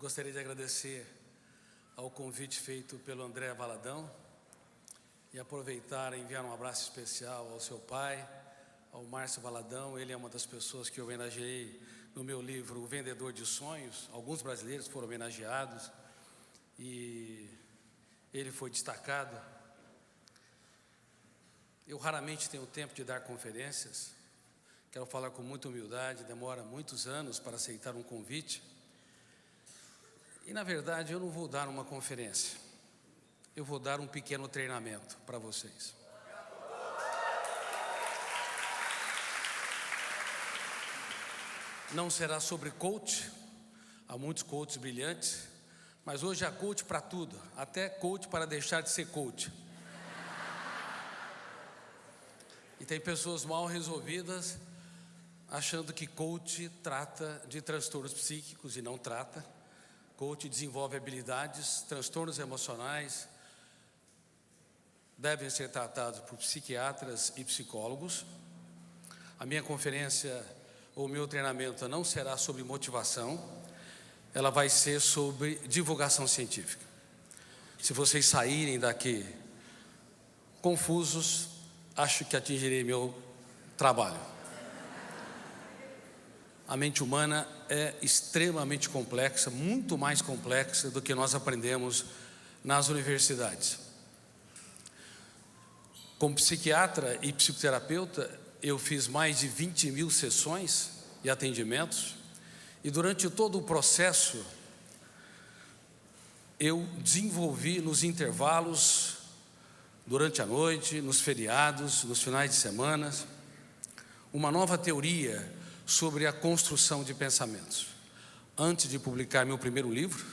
Gostaria de agradecer ao convite feito pelo André Valadão e aproveitar e enviar um abraço especial ao seu pai, ao Márcio Valadão. Ele é uma das pessoas que eu homenageei no meu livro O Vendedor de Sonhos. Alguns brasileiros foram homenageados e ele foi destacado. Eu raramente tenho tempo de dar conferências, quero falar com muita humildade, demora muitos anos para aceitar um convite. E, na verdade, eu não vou dar uma conferência, eu vou dar um pequeno treinamento para vocês. Não será sobre coach, há muitos coaches brilhantes, mas hoje há coach para tudo, até coach para deixar de ser coach. E tem pessoas mal resolvidas, achando que coach trata de transtornos psíquicos e não trata. Coach desenvolve habilidades, transtornos emocionais, devem ser tratados por psiquiatras e psicólogos. A minha conferência, ou o meu treinamento não será sobre motivação, ela vai ser sobre divulgação científica. Se vocês saírem daqui confusos, acho que atingirei meu trabalho. A mente humana é extremamente complexa, muito mais complexa do que nós aprendemos nas universidades. Como psiquiatra e psicoterapeuta, eu fiz mais de 20 mil sessões e atendimentos, e durante todo o processo, eu desenvolvi nos intervalos, durante a noite, nos feriados, nos finais de semana, uma nova teoria sobre a construção de pensamentos. Antes de publicar meu primeiro livro,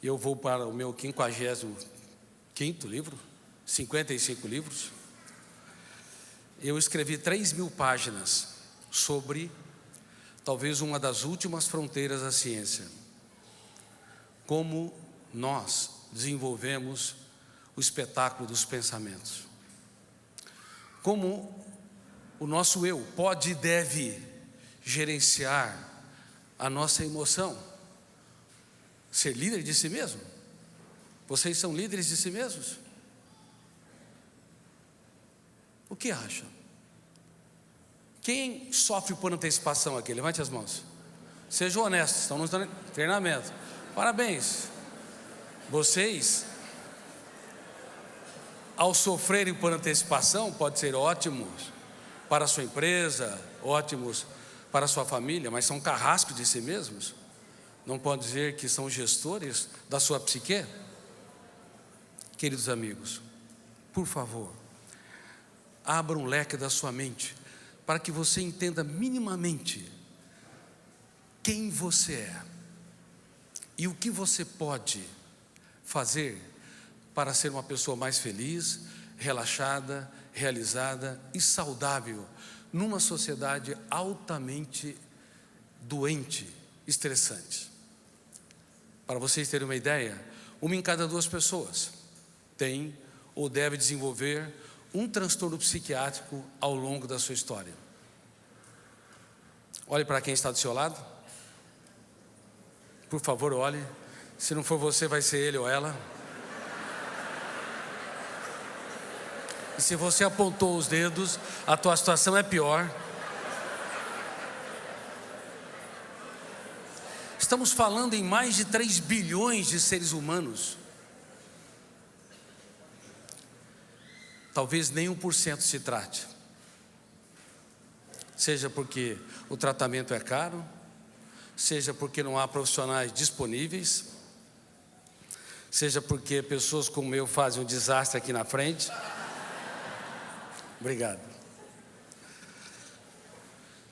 eu vou para o meu 55º livro, 55 livros, eu escrevi 3.000 páginas sobre talvez uma das últimas fronteiras da ciência. Como nós desenvolvemos o espetáculo dos pensamentos. Como o nosso eu pode e deve gerenciar a nossa emoção. Ser líder de si mesmo. Vocês são líderes de si mesmos? O que acham? Quem sofre por antecipação aqui? Levante as mãos. Sejam honestos, estão no treinamento. Parabéns. Vocês, ao sofrerem por antecipação, pode ser ótimos para a sua empresa, ótimos para a sua família, mas são carrascos de si mesmos. Não pode dizer que são gestores da sua psique? Queridos amigos, por favor, abra um leque da sua mente para que você entenda minimamente quem você é e o que você pode fazer para ser uma pessoa mais feliz, relaxada, realizada e saudável numa sociedade altamente doente, estressante. Para vocês terem uma ideia, 1 em cada 2 pessoas tem ou deve desenvolver um transtorno psiquiátrico ao longo da sua história. Olhe para quem está do seu lado. Por favor, olhe. Se não for você, vai ser ele ou ela. E se você apontou os dedos, a tua situação é pior. Estamos falando em mais de 3 bilhões de seres humanos. Talvez nem 1% se trate. Seja porque o tratamento é caro, seja porque não há profissionais disponíveis, seja porque pessoas como eu fazem um desastre aqui na frente. Obrigado.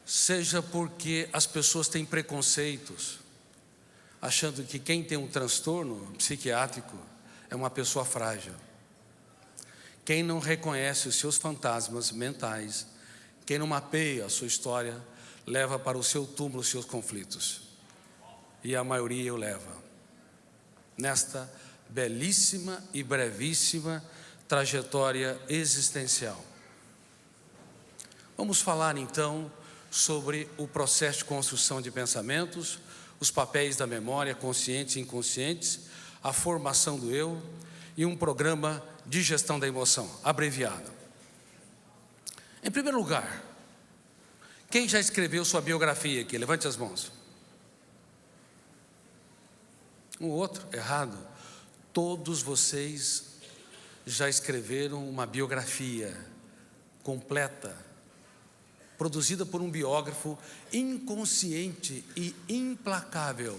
Seja porque as pessoas têm preconceitos, achando que quem tem um transtorno psiquiátrico é uma pessoa frágil. Quem não reconhece os seus fantasmas mentais, quem não mapeia a sua história, leva para o seu túmulo os seus conflitos. E a maioria o leva. Nesta belíssima e brevíssima trajetória existencial. Vamos falar então sobre o processo de construção de pensamentos, os papéis da memória, conscientes e inconscientes, a formação do eu e um programa de gestão da emoção, abreviado. Em primeiro lugar, quem já escreveu sua biografia aqui? Levante as mãos. Um outro, errado. Todos vocês já escreveram uma biografia completa, produzida por um biógrafo inconsciente e implacável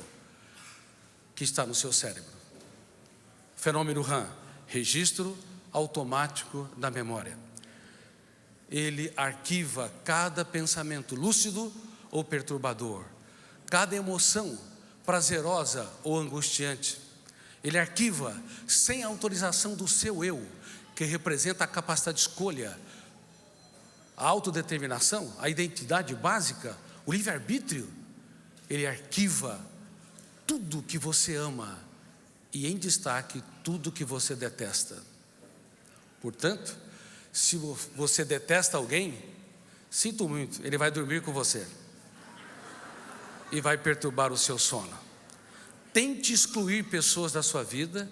que está no seu cérebro. Fenômeno RAM, registro automático da memória. Ele arquiva cada pensamento lúcido ou perturbador, cada emoção prazerosa ou angustiante. Ele arquiva sem autorização do seu eu, que representa a capacidade de escolha, a autodeterminação, a identidade básica, o livre-arbítrio. Ele arquiva tudo que você ama e, em destaque, tudo que você detesta. Portanto, se você detesta alguém, sinto muito, ele vai dormir com você e vai perturbar o seu sono. Tente excluir pessoas da sua vida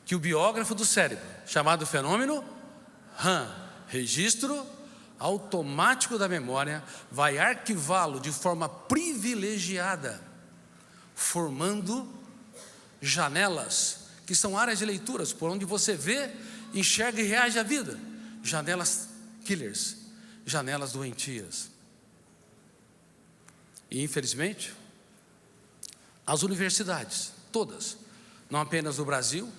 que o biógrafo do cérebro, chamado fenômeno RAM, registro automático da memória, vai arquivá-lo de forma privilegiada, formando janelas, que são áreas de leituras, por onde você vê, enxerga e reage à vida. Janelas killers, janelas doentias. E infelizmente, as universidades, todas, não apenas no Brasil,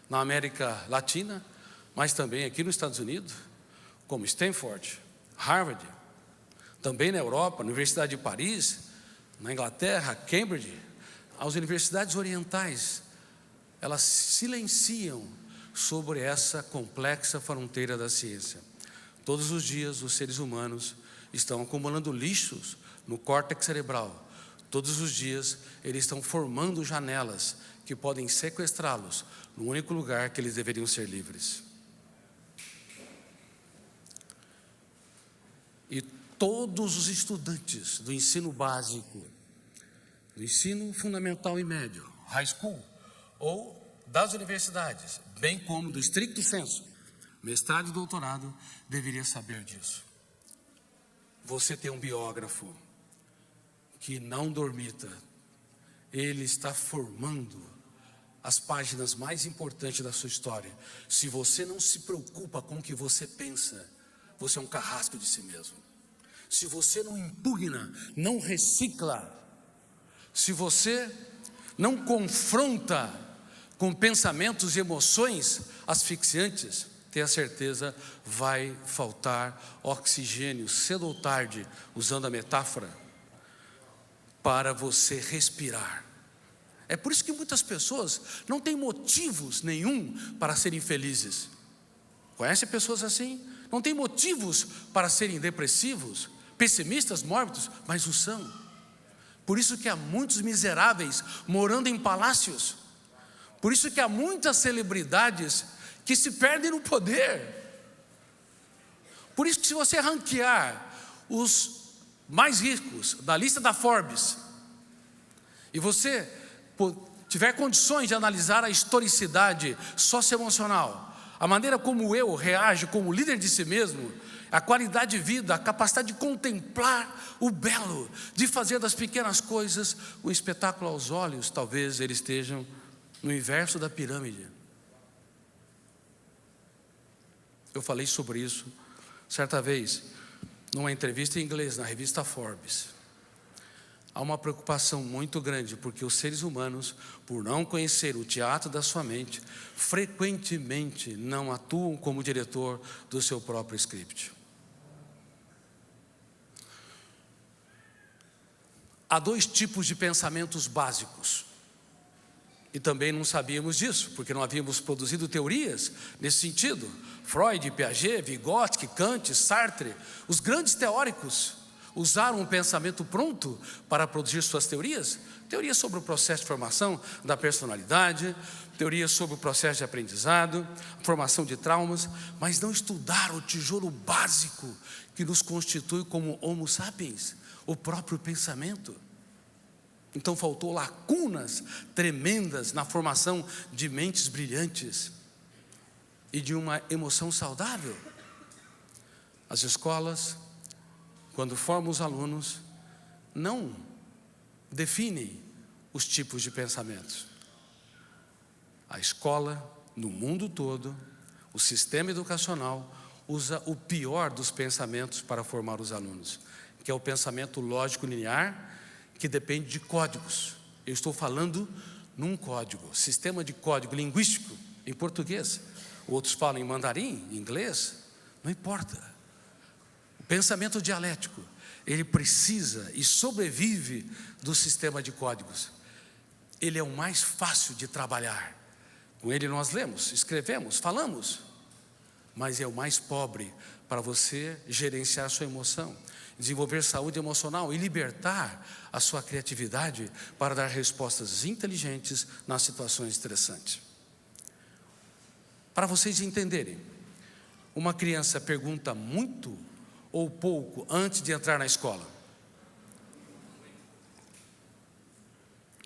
na América Latina, mas também aqui nos Estados Unidos, como Stanford, Harvard, também na Europa, na Universidade de Paris, na Inglaterra, Cambridge, as universidades orientais, elas silenciam sobre essa complexa fronteira da ciência. Todos os dias os seres humanos estão acumulando lixos no córtex cerebral. Todos os dias eles estão formando janelas que podem sequestrá-los no único lugar que eles deveriam ser livres. E todos os estudantes do ensino básico, do ensino fundamental e médio, high school, ou das universidades, bem como do estricto senso, mestrado e doutorado, deveria saber disso. Você tem um biógrafo que não dormita, ele está formando as páginas mais importantes da sua história. Se você não se preocupa com o que você pensa, você é um carrasco de si mesmo. Se você não impugna, não recicla, se você não confronta com pensamentos e emoções asfixiantes, tenha certeza, vai faltar oxigênio cedo ou tarde, usando a metáfora, para você respirar. É por isso que muitas pessoas não têm motivos nenhum para serem felizes. Conhece pessoas assim? Não têm motivos para serem depressivos, pessimistas, mórbidos, mas o são. Por isso que há muitos miseráveis morando em palácios. Por isso que há muitas celebridades que se perdem no poder. Por isso que, se você ranquear os mais ricos da lista da Forbes, e você tiver condições de analisar a historicidade socioemocional, a maneira como o eu reage como líder de si mesmo, a qualidade de vida, a capacidade de contemplar o belo, de fazer das pequenas coisas um espetáculo aos olhos, talvez eles estejam no inverso da pirâmide. Eu falei sobre isso certa vez, numa entrevista em inglês, na revista Forbes. Há uma preocupação muito grande, porque os seres humanos, por não conhecer o teatro da sua mente, frequentemente não atuam como diretor do seu próprio script. Há dois tipos de pensamentos básicos, e também não sabíamos disso, porque não havíamos produzido teorias nesse sentido. Freud, Piaget, Vygotsky, Kant, Sartre, os grandes teóricos usaram um pensamento pronto para produzir suas teorias. Teorias sobre o processo de formação da personalidade, teorias sobre o processo de aprendizado, formação de traumas, mas não estudaram o tijolo básico que nos constitui como Homo sapiens, o próprio pensamento. Então faltou lacunas tremendas na formação de mentes brilhantes e de uma emoção saudável. As escolas, quando formam os alunos, não definem os tipos de pensamentos. A escola, no mundo todo, o sistema educacional usa o pior dos pensamentos para formar os alunos, que é o pensamento lógico linear, que depende de códigos. Eu estou falando num código, sistema de código linguístico em português. Outros falam em mandarim, em inglês, não importa. O pensamento dialético, ele precisa e sobrevive do sistema de códigos. Ele é o mais fácil de trabalhar. Com ele nós lemos, escrevemos, falamos, mas é o mais pobre para você gerenciar sua emoção, desenvolver saúde emocional e libertar a sua criatividade para dar respostas inteligentes nas situações estressantes. Para vocês entenderem, uma criança pergunta muito ou pouco antes de entrar na escola?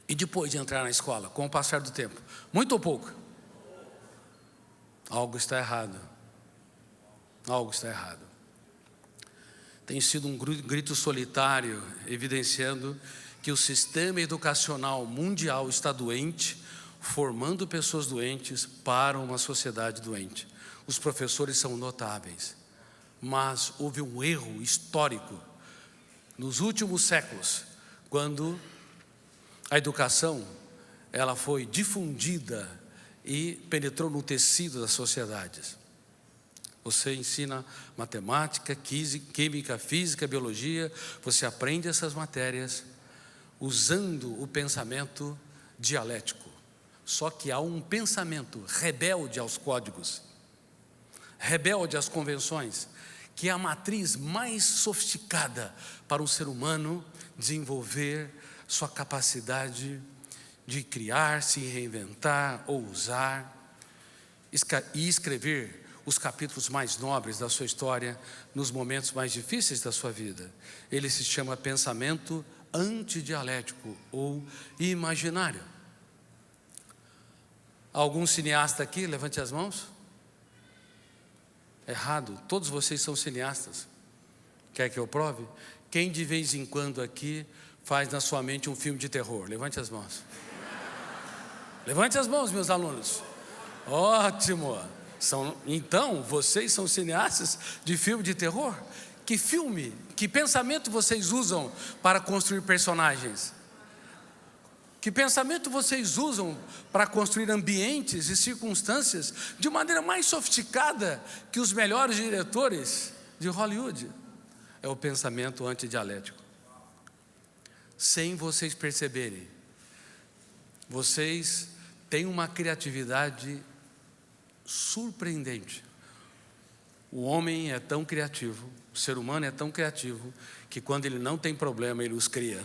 E depois de entrar na escola, com o passar do tempo? Muito ou pouco? Algo está errado. Algo está errado. Tem sido um grito solitário, evidenciando que o sistema educacional mundial está doente, formando pessoas doentes para uma sociedade doente. Os professores são notáveis, mas houve um erro histórico nos últimos séculos, quando a educação ela foi difundida e penetrou no tecido das sociedades. Você ensina matemática, química, física, biologia, você aprende essas matérias usando o pensamento dialético. Só que há um pensamento rebelde aos códigos, rebelde às convenções, que é a matriz mais sofisticada para um ser humano desenvolver sua capacidade de criar, se reinventar, ousar e escrever os capítulos mais nobres da sua história nos momentos mais difíceis da sua vida. Ele se chama pensamento antidialético ou imaginário. Algum cineasta aqui? Levante as mãos. Errado, todos vocês são cineastas. Quer que eu prove? Quem de vez em quando aqui faz na sua mente um filme de terror? Levante as mãos. Levante as mãos, meus alunos. Ótimo. Então, vocês são cineastas de filme de terror? Que filme, que pensamento vocês usam para construir personagens? Que pensamento vocês usam para construir ambientes e circunstâncias de maneira mais sofisticada que os melhores diretores de Hollywood? É o pensamento antidialético. Sem vocês perceberem, vocês têm uma criatividade surpreendente. O homem é tão criativo, o ser humano é tão criativo, que quando ele não tem problema, ele os cria.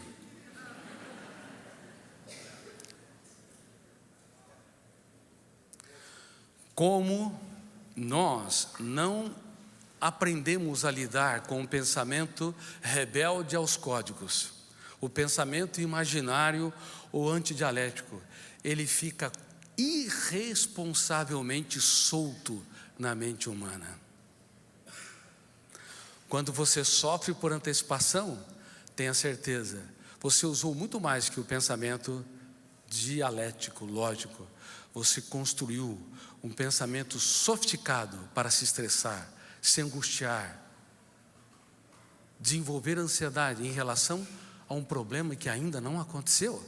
Como nós não aprendemos a lidar com o pensamento rebelde aos códigos, o pensamento imaginário ou antidialético, ele fica irresponsavelmente solto na mente humana. Quando você sofre por antecipação, tenha certeza, você usou muito mais que o pensamento dialético, lógico. Você construiu um pensamento sofisticado para se estressar, se angustiar, desenvolver ansiedade em relação a um problema que ainda não aconteceu.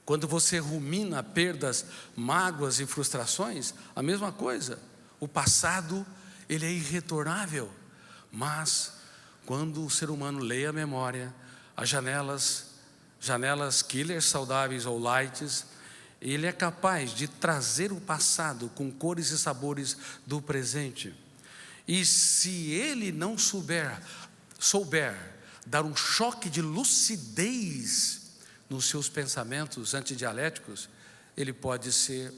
Quando você rumina perdas, mágoas e frustrações, a mesma coisa. O passado, ele é irretornável. Mas, quando o ser humano lê a memória, as janelas killers saudáveis ou lights, ele é capaz de trazer o passado com cores e sabores do presente. E se ele não souber dar um choque de lucidez nos seus pensamentos antidialéticos, ele pode ser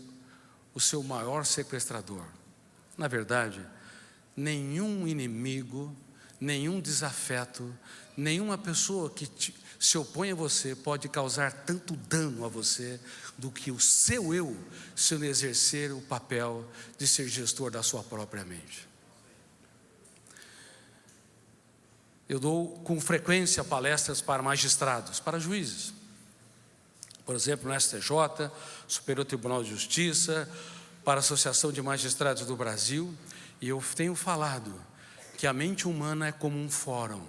o seu maior sequestrador. Na verdade, nenhum inimigo, nenhum desafeto, nenhuma pessoa que se opõe a você pode causar tanto dano a você do que o seu eu, se não exercer o papel de ser gestor da sua própria mente. Eu dou com frequência palestras para magistrados, para juízes. Por exemplo, no STJ, Superior Tribunal de Justiça, para a Associação de Magistrados do Brasil, e eu tenho falado que a mente humana é como um fórum.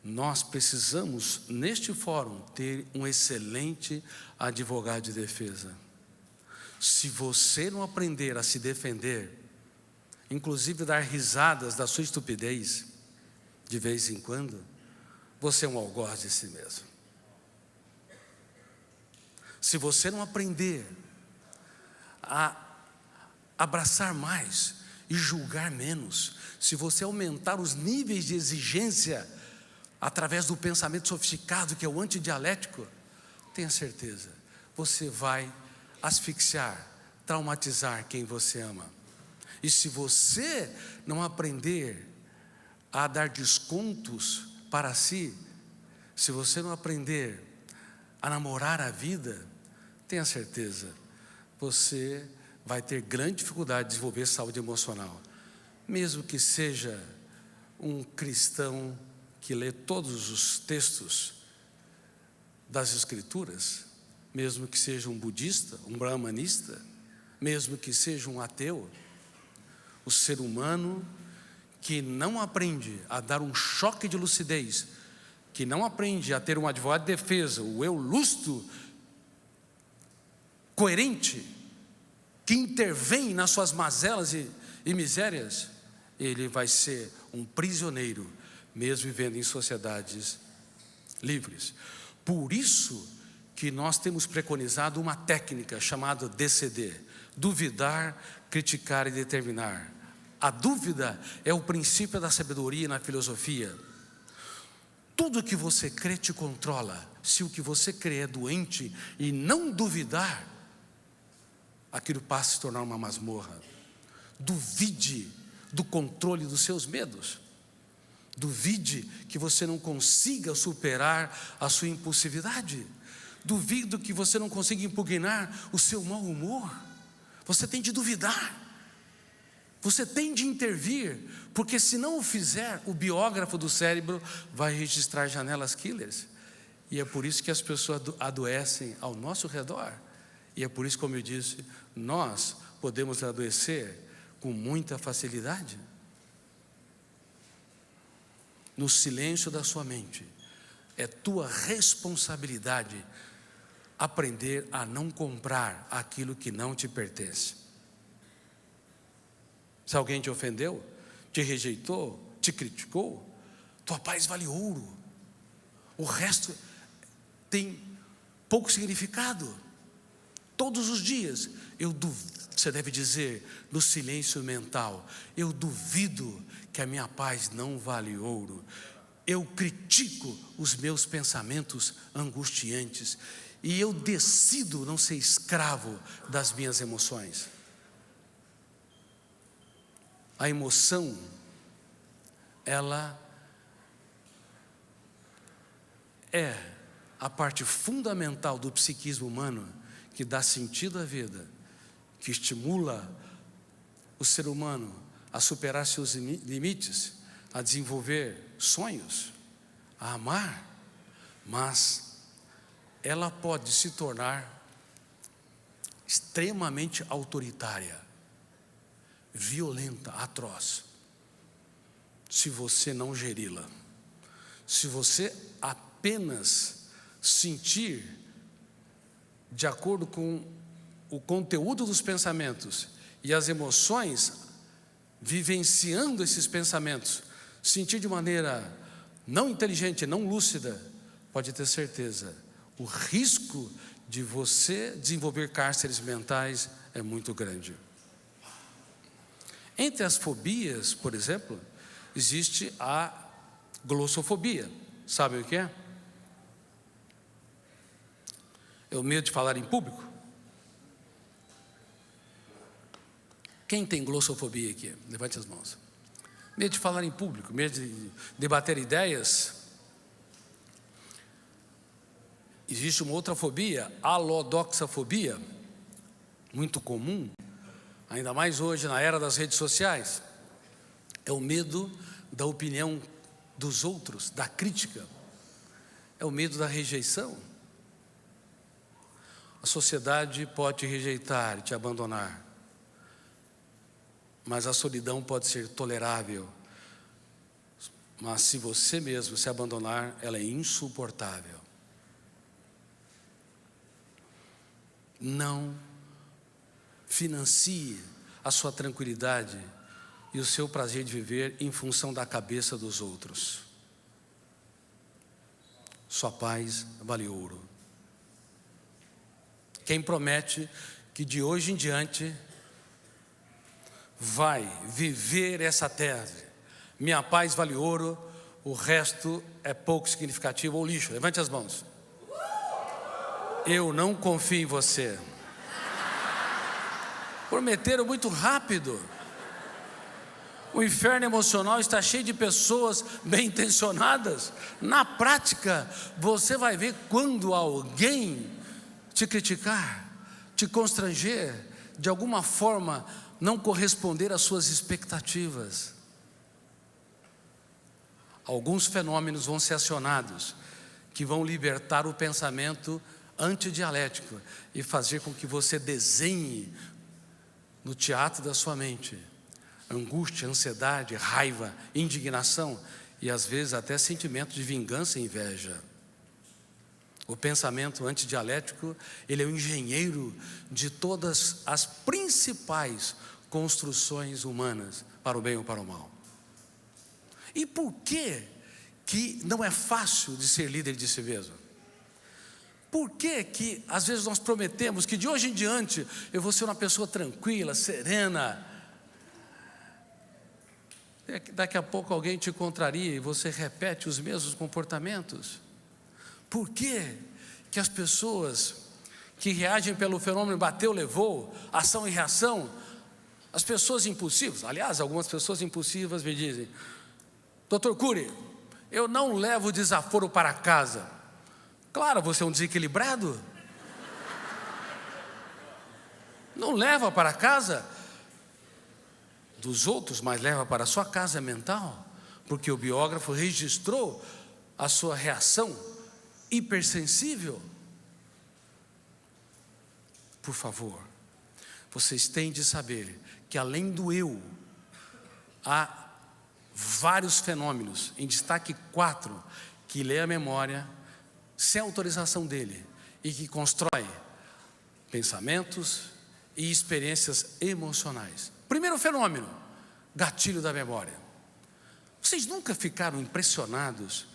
Nós precisamos, neste fórum, ter um excelente advogado de defesa. Se você não aprender a se defender, inclusive dar risadas da sua estupidez, de vez em quando, você é um algoz de si mesmo. Se você não aprender a abraçar mais e julgar menos, se você aumentar os níveis de exigência através do pensamento sofisticado, que é o antidialético, tenha certeza, você vai asfixiar, traumatizar quem você ama. E se você não aprender a dar descontos para si, se você não aprender a namorar a vida, tenha certeza, você vai ter grande dificuldade de desenvolver saúde emocional. Mesmo que seja um cristão que lê todos os textos das Escrituras, mesmo que seja um budista, um brahmanista, mesmo que seja um ateu, o ser humano que não aprende a dar um choque de lucidez, que não aprende a ter um advogado de defesa, o eu lúcido, coerente, que intervém nas suas mazelas e misérias, ele vai ser um prisioneiro, mesmo vivendo em sociedades livres. Por isso que nós temos preconizado uma técnica chamada DCD, duvidar, criticar e determinar. A dúvida é o princípio da sabedoria na filosofia. Tudo que você crê te controla. Se o que você crê é doente e não duvidar, aquilo passa a se tornar uma masmorra. Duvide do controle dos seus medos. Duvide que você não consiga superar a sua impulsividade. Duvido que você não consiga impugnar o seu mau humor. Você tem de duvidar. Você tem de intervir, porque se não o fizer, o biógrafo do cérebro vai registrar janelas killers. E é por isso que as pessoas adoecem ao nosso redor. E é por isso, como eu disse, nós podemos adoecer com muita facilidade. No silêncio da sua mente, é tua responsabilidade aprender a não comprar aquilo que não te pertence. Se alguém te ofendeu, te rejeitou, te criticou, tua paz vale ouro. O resto tem pouco significado. Todos os dias, você deve dizer no silêncio mental: eu duvido que a minha paz não vale ouro. Eu critico os meus pensamentos angustiantes e eu decido não ser escravo das minhas emoções. A emoção, ela é a parte fundamental do psiquismo humano, que dá sentido à vida, que estimula o ser humano a superar seus limites, a desenvolver sonhos, a amar, mas ela pode se tornar extremamente autoritária, violenta, atroz, se você não geri-la. Se você apenas sentir de acordo com o conteúdo dos pensamentos e as emoções, vivenciando esses pensamentos, sentir de maneira não inteligente, não lúcida, pode ter certeza, o risco de você desenvolver cárceres mentais é muito grande. Entre as fobias, por exemplo, existe a glossofobia. Sabe o que é? É o medo de falar em público. Quem tem glossofobia aqui? Levante as mãos. medo de falar em público, medo de debater ideias. Existe uma outra fobia, a alodoxafobia, muito comum, ainda mais hoje na era das redes sociais. É o medo da opinião dos outros, da crítica. É o medo da rejeição. A sociedade pode te rejeitar e te abandonar, mas a solidão pode ser tolerável. Mas se você mesmo se abandonar, ela é insuportável. Não financie a sua tranquilidade e o seu prazer de viver em função da cabeça dos outros. Sua paz vale ouro. Quem promete que de hoje em diante vai viver essa tese, minha paz vale ouro, o resto é pouco significativo ou lixo. Levante as mãos. Eu não confio em você. Prometeram muito rápido. O inferno emocional está cheio de pessoas bem intencionadas. Na prática, você vai ver quando alguém te criticar, te constranger, de alguma forma não corresponder às suas expectativas. Alguns fenômenos vão ser acionados, que vão libertar o pensamento antidialético e fazer com que você desenhe no teatro da sua mente angústia, ansiedade, raiva, indignação e às vezes até sentimento de vingança e inveja. O pensamento antidialético, ele é o engenheiro de todas as principais construções humanas, para o bem ou para o mal. E por que não é fácil de ser líder de si mesmo? Por que às vezes nós prometemos que de hoje em diante eu vou ser uma pessoa tranquila, serena? Daqui a pouco alguém te contraria e você repete os mesmos comportamentos. Por que as pessoas que reagem pelo fenômeno bateu, levou, ação e reação, as pessoas impulsivas, aliás, algumas pessoas impulsivas me dizem: Dr. Cury, eu não levo desaforo para casa. Claro, você é um desequilibrado. Não leva para casa dos outros, mas leva para a sua casa mental, porque o biógrafo registrou a sua reação hipersensível. Por favor, vocês têm de saber que além do eu, há vários fenômenos, em destaque 4, que lê a memória sem autorização dele e que constrói pensamentos e experiências emocionais. Primeiro fenômeno, gatilho da memória. Vocês nunca ficaram impressionados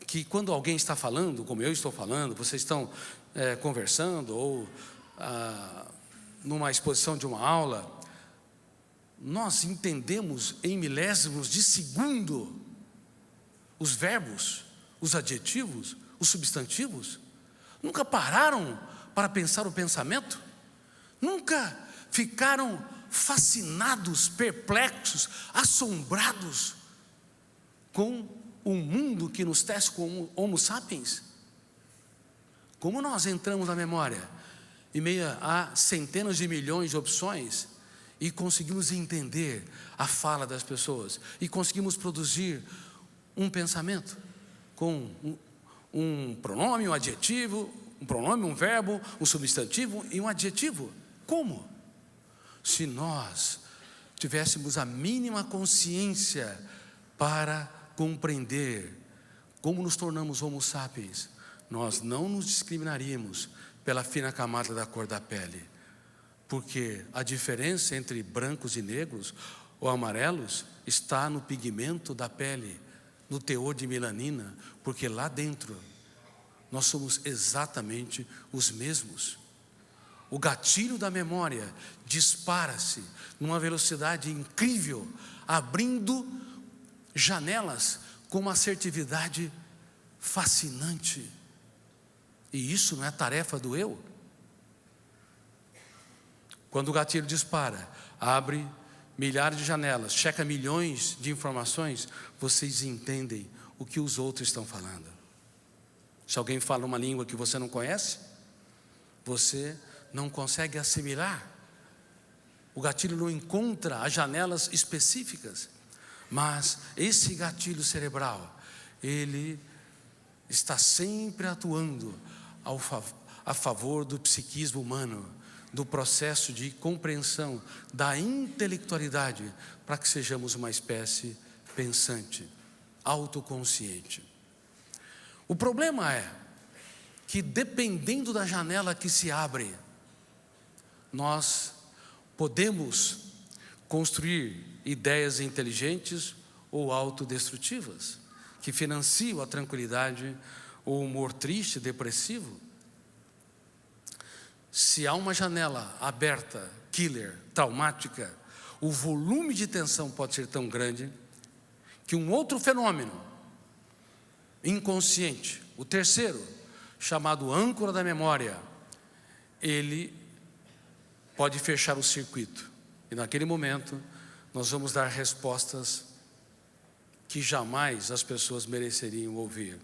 que quando alguém está falando, como eu estou falando, vocês estão conversando ou numa exposição de uma aula, nós entendemos em milésimos de segundo os verbos, os adjetivos, os substantivos? Nunca pararam para pensar o pensamento? Nunca ficaram fascinados, perplexos, assombrados com o mundo que nos tece como Homo sapiens? Como nós entramos na memória em meio a centenas de milhões de opções e conseguimos entender a fala das pessoas e conseguimos produzir um pensamento com um pronome, um adjetivo, um pronome, um verbo, um substantivo e um adjetivo? Como? Se nós tivéssemos a mínima consciência para compreender como nos tornamos Homo sapiens, nós não nos discriminaríamos pela fina camada da cor da pele, porque a diferença entre brancos e negros ou amarelos está no pigmento da pele, no teor de melanina, porque lá dentro nós somos exatamente os mesmos. O gatilho da memória dispara-se numa velocidade incrível, abrindo janelas com uma assertividade fascinante. E isso não é tarefa do eu? Quando o gatilho dispara, abre milhares de janelas, checa milhões de informações, vocês entendem o que os outros estão falando. Se alguém fala uma língua que você não conhece, você não consegue assimilar. O gatilho não encontra as janelas específicas, mas esse gatilho cerebral, ele está sempre atuando a favor do psiquismo humano, do processo de compreensão, da intelectualidade, para que sejamos uma espécie pensante, autoconsciente. O problema é que, dependendo da janela que se abre, nós podemos construir ideias inteligentes ou autodestrutivas, que financiam a tranquilidade ou o humor triste, depressivo. Se há uma janela aberta, killer, traumática, o volume de tensão pode ser tão grande que um outro fenômeno inconsciente, o terceiro, chamado âncora da memória, ele pode fechar o circuito. E naquele momento, nós vamos dar respostas que jamais as pessoas mereceriam ouvir.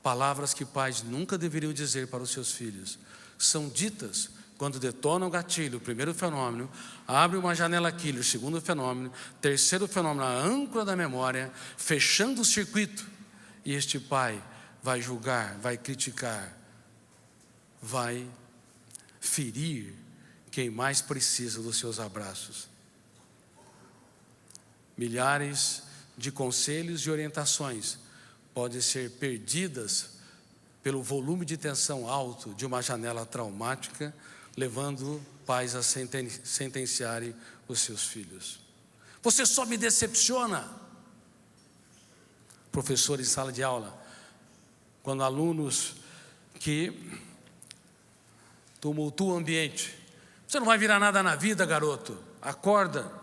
Palavras que pais nunca deveriam dizer para os seus filhos, são ditas quando detona o gatilho, o primeiro fenômeno, abre uma janela killer, o segundo fenômeno, terceiro fenômeno, a âncora da memória, fechando o circuito, e este pai vai julgar, vai criticar, vai ferir quem mais precisa dos seus abraços. Milhares de conselhos e orientações podem ser perdidas pelo volume de tensão alto de uma janela traumática, levando pais a sentenciarem os seus filhos. Você só me decepciona. Professor em sala de aula, quando alunos que tumultuam o ambiente, você não vai virar nada na vida, garoto, acorda.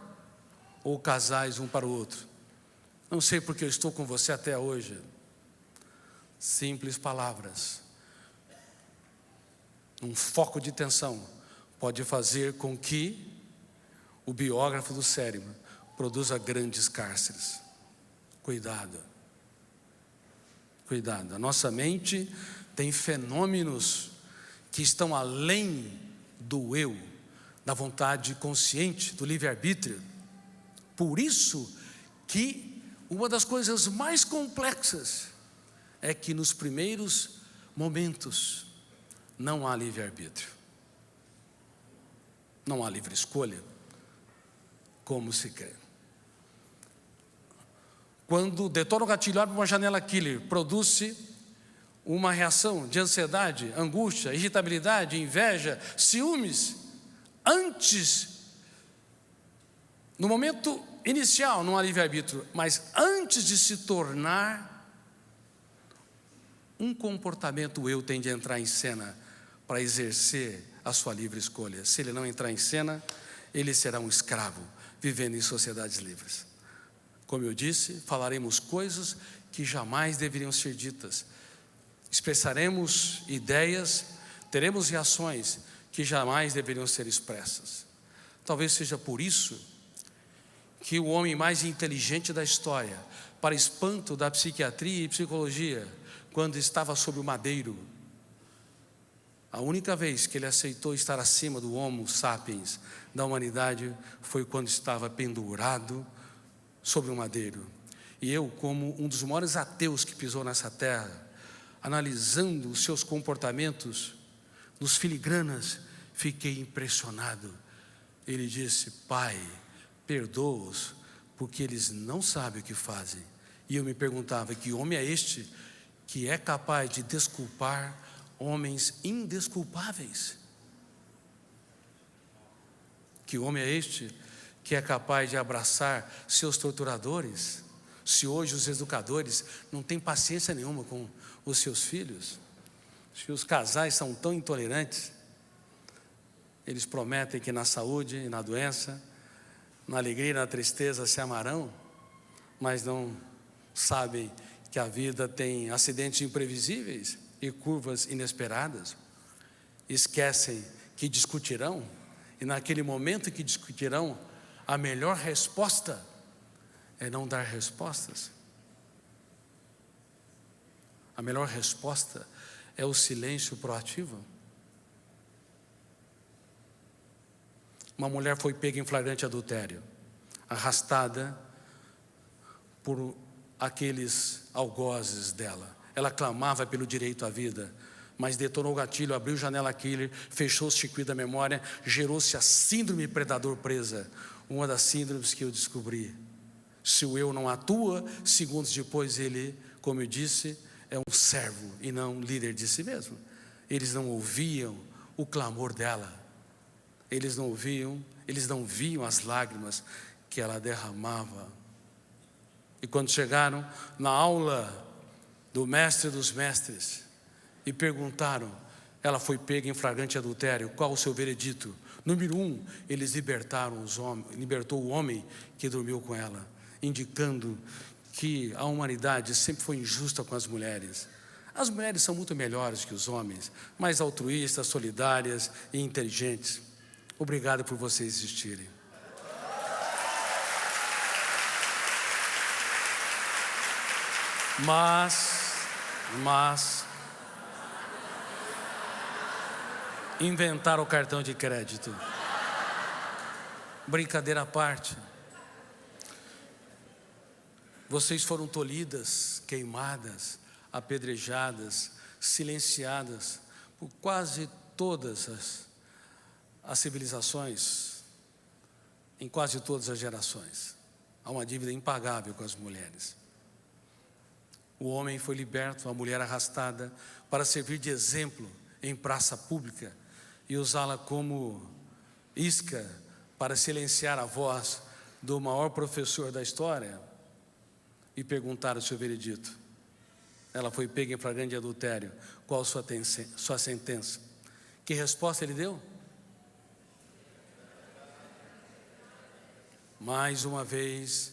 Ou casais um para o outro, não sei porque eu estou com você até hoje. Simples palavras, um foco de tensão pode fazer com que o biógrafo do cérebro produza grandes cárceres. Cuidado, cuidado. A nossa mente tem fenômenos que estão além do eu, da vontade consciente, do livre-arbítrio. Por isso que uma das coisas mais complexas é que nos primeiros momentos não há livre-arbítrio, não há livre escolha, como se crê. Quando detona o gatilho, abre uma janela killer, produz-se uma reação de ansiedade, angústia, irritabilidade, inveja, ciúmes. No momento inicial não há livre-arbítrio, mas antes de se tornar um comportamento, o eu tem de entrar em cena para exercer a sua livre escolha. Se ele não entrar em cena, ele será um escravo, vivendo em sociedades livres. Como eu disse, falaremos coisas que jamais deveriam ser ditas. Expressaremos ideias, teremos reações que jamais deveriam ser expressas. Talvez seja por isso que o homem mais inteligente da história, para espanto da psiquiatria e psicologia, quando estava sob o madeiro, a única vez que ele aceitou estar acima do Homo sapiens da humanidade foi quando estava pendurado sobre o madeiro. E eu, como um dos maiores ateus que pisou nessa terra, analisando os seus comportamentos nos filigranas, fiquei impressionado. Ele disse: Pai, perdoa-os, porque eles não sabem o que fazem. E eu me perguntava: que homem é este que é capaz de desculpar homens indesculpáveis? Que homem é este que é capaz de abraçar seus torturadores? Se hoje os educadores não têm paciência nenhuma com os seus filhos, se os casais são tão intolerantes, eles prometem que na saúde e na doença, na alegria e na tristeza se amarão, mas não sabem que a vida tem acidentes imprevisíveis e curvas inesperadas. Esquecem que discutirão, e naquele momento que discutirão, a melhor resposta é não dar respostas. A melhor resposta é o silêncio proativo. Uma mulher foi pega em flagrante adultério, arrastada por aqueles algozes dela. Ela clamava pelo direito à vida, mas detonou o gatilho, abriu janela killer, fechou o circuito da memória, gerou-se a síndrome predador-presa, uma das síndromes que eu descobri. Se o eu não atua, segundos depois ele, como eu disse, é um servo e não líder de si mesmo. Eles não ouviam o clamor dela, eles não viam as lágrimas que ela derramava. E quando chegaram na aula do mestre dos mestres e perguntaram, ela foi pega em flagrante adultério, qual o seu veredito? Número 1, eles libertou o homem que dormiu com ela, indicando que a humanidade sempre foi injusta com as mulheres. As mulheres são muito melhores que os homens, mais altruístas, solidárias e inteligentes. Obrigado por vocês existirem. Mas inventaram o cartão de crédito. Brincadeira à parte. Vocês foram tolhidas, queimadas, apedrejadas, silenciadas por quase todas as civilizações, em quase todas as gerações. Há uma dívida impagável com as mulheres. O homem foi liberto, a mulher arrastada para servir de exemplo em praça pública e usá-la como isca para silenciar a voz do maior professor da história e perguntar o seu veredito. Ela foi pega em flagrante adultério. Qual sua sentença? Que resposta ele deu? Mais uma vez,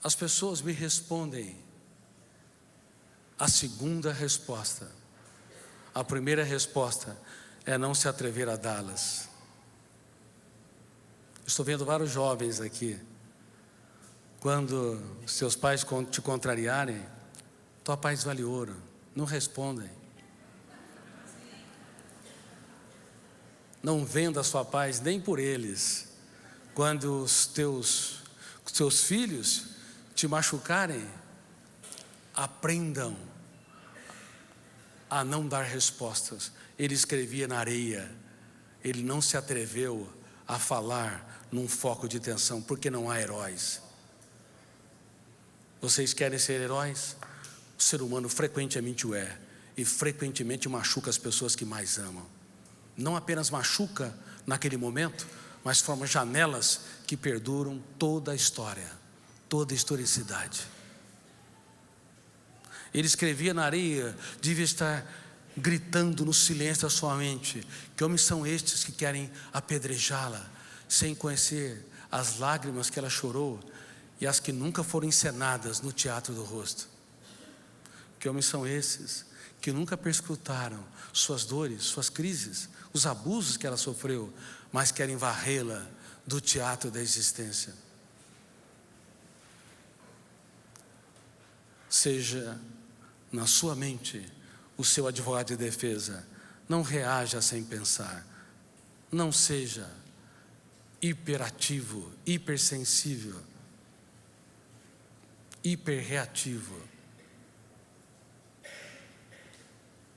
as pessoas me respondem a segunda resposta. A primeira resposta é não se atrever a dá-las. Estou vendo vários jovens aqui. Quando seus pais te contrariarem, tua paz vale ouro. Não respondem. Não venda a sua paz nem por eles. Quando os teus filhos te machucarem, aprendam a não dar respostas. Ele escrevia na areia, ele não se atreveu a falar num foco de tensão, porque não há heróis. Vocês querem ser heróis? O ser humano frequentemente o é, e frequentemente machuca as pessoas que mais amam. Não apenas machuca naquele momento, mas forma janelas que perduram toda a história, toda a historicidade. Ele escrevia na areia, devia estar gritando no silêncio da sua mente: que homens são estes que querem apedrejá-la, sem conhecer as lágrimas que ela chorou e as que nunca foram encenadas no teatro do rosto. Que homens são esses que nunca perscrutaram suas dores, suas crises, os abusos que ela sofreu, mas querem varrê-la do teatro da existência. Seja na sua mente o seu advogado de defesa. Não reaja sem pensar. Não seja hiperativo, hipersensível, hiperreativo.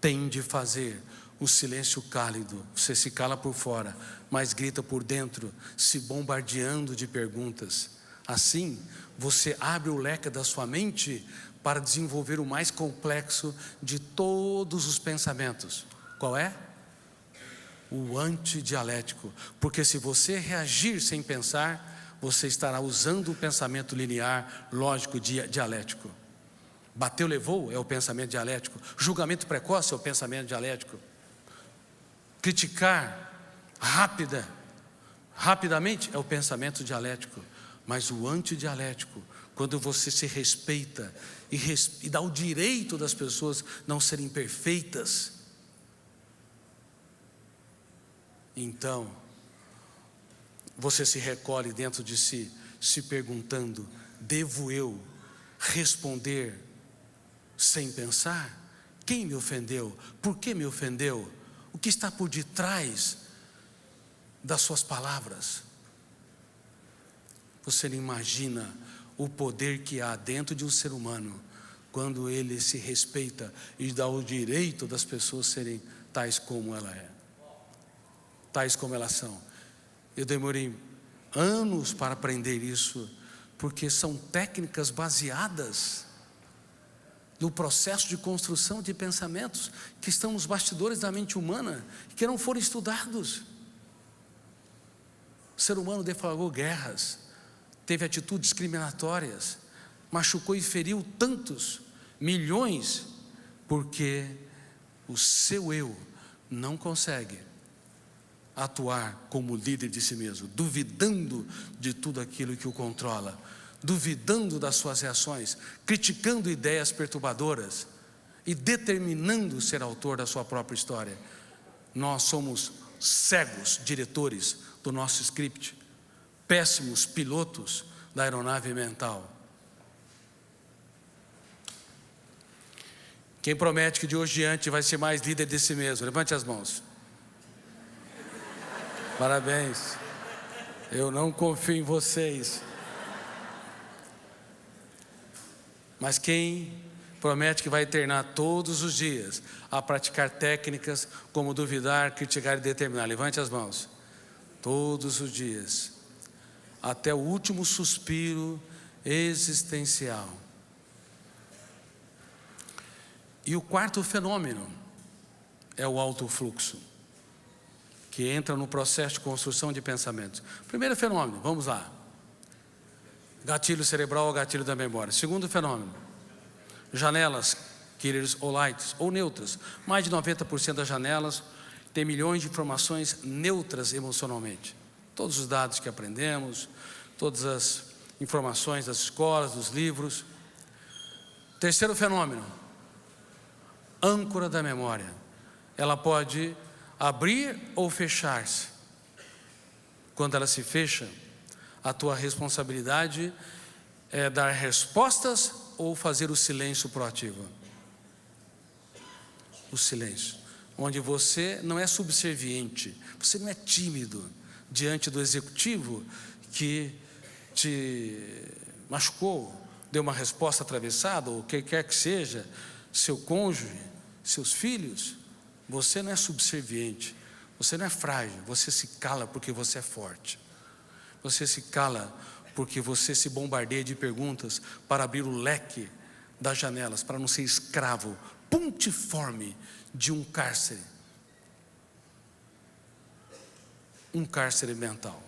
Tem de fazer o silêncio cálido. Você se cala por fora, mas grita por dentro, se bombardeando de perguntas. Assim, você abre o leque da sua mente para desenvolver o mais complexo de todos os pensamentos. Qual é? O antidialético. Porque se você reagir sem pensar, você estará usando o pensamento linear, lógico, dialético. Bateu, levou é o pensamento dialético. Julgamento precoce é o pensamento dialético. Criticar rapidamente é o pensamento dialético. Mas o antidialético, quando você se respeita e dá o direito das pessoas não serem perfeitas, então você se recolhe dentro de si, se perguntando: devo eu responder sem pensar? Quem me ofendeu? Por que me ofendeu? O que está por detrás das suas palavras? Você não imagina o poder que há dentro de um ser humano quando ele se respeita e dá o direito das pessoas serem tais como ela é, tais como elas são. Eu demorei anos para aprender isso, porque são técnicas baseadas no processo de construção de pensamentos que estão nos bastidores da mente humana, que não foram estudados. O ser humano deflagrou guerras, teve atitudes discriminatórias, machucou e feriu tantos, milhões, porque o seu eu não consegue atuar como líder de si mesmo, duvidando de tudo aquilo que o controla, duvidando das suas reações, criticando ideias perturbadoras e determinando ser autor da sua própria história. Nós somos cegos diretores do nosso script, péssimos pilotos da aeronave mental. Quem promete que de hoje em diante vai ser mais líder de si mesmo? Levante as mãos. Parabéns. Eu não confio em vocês. Mas quem promete que vai treinar todos os dias a praticar técnicas como duvidar, criticar e determinar? Levante as mãos. Todos os dias, até o último suspiro existencial. E o quarto fenômeno é o alto fluxo, que entra no processo de construção de pensamentos. Primeiro fenômeno, vamos lá: gatilho cerebral ou gatilho da memória. Segundo fenômeno, janelas, killers ou lights, ou neutras. Mais de 90% das janelas tem milhões de informações neutras emocionalmente. Todos os dados que aprendemos, todas as informações das escolas, dos livros. Terceiro fenômeno, âncora da memória. Ela pode abrir ou fechar-se. Quando ela se fecha, a tua responsabilidade é dar respostas ou fazer o silêncio proativo. O silêncio, onde você não é subserviente, você não é tímido diante do executivo que te machucou, deu uma resposta atravessada, ou o que quer que seja, seu cônjuge, seus filhos. Você não é subserviente, você não é frágil, você se cala porque você é forte. Você se cala porque você se bombardeia de perguntas para abrir o leque das janelas, para não ser escravo pontiforme de um cárcere. Um cárcere mental.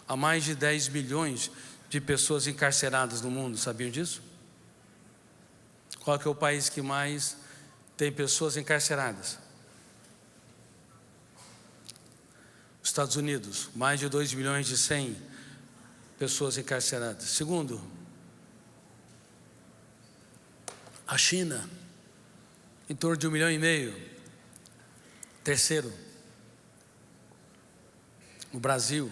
Há mais de 10 milhões de pessoas encarceradas no mundo, sabiam disso? Qual que é o país que mais tem pessoas encarceradas? Estados Unidos, mais de 2 milhões e 100 pessoas encarceradas. Segundo, a China, em torno de 1,5 milhão. Terceiro, o Brasil.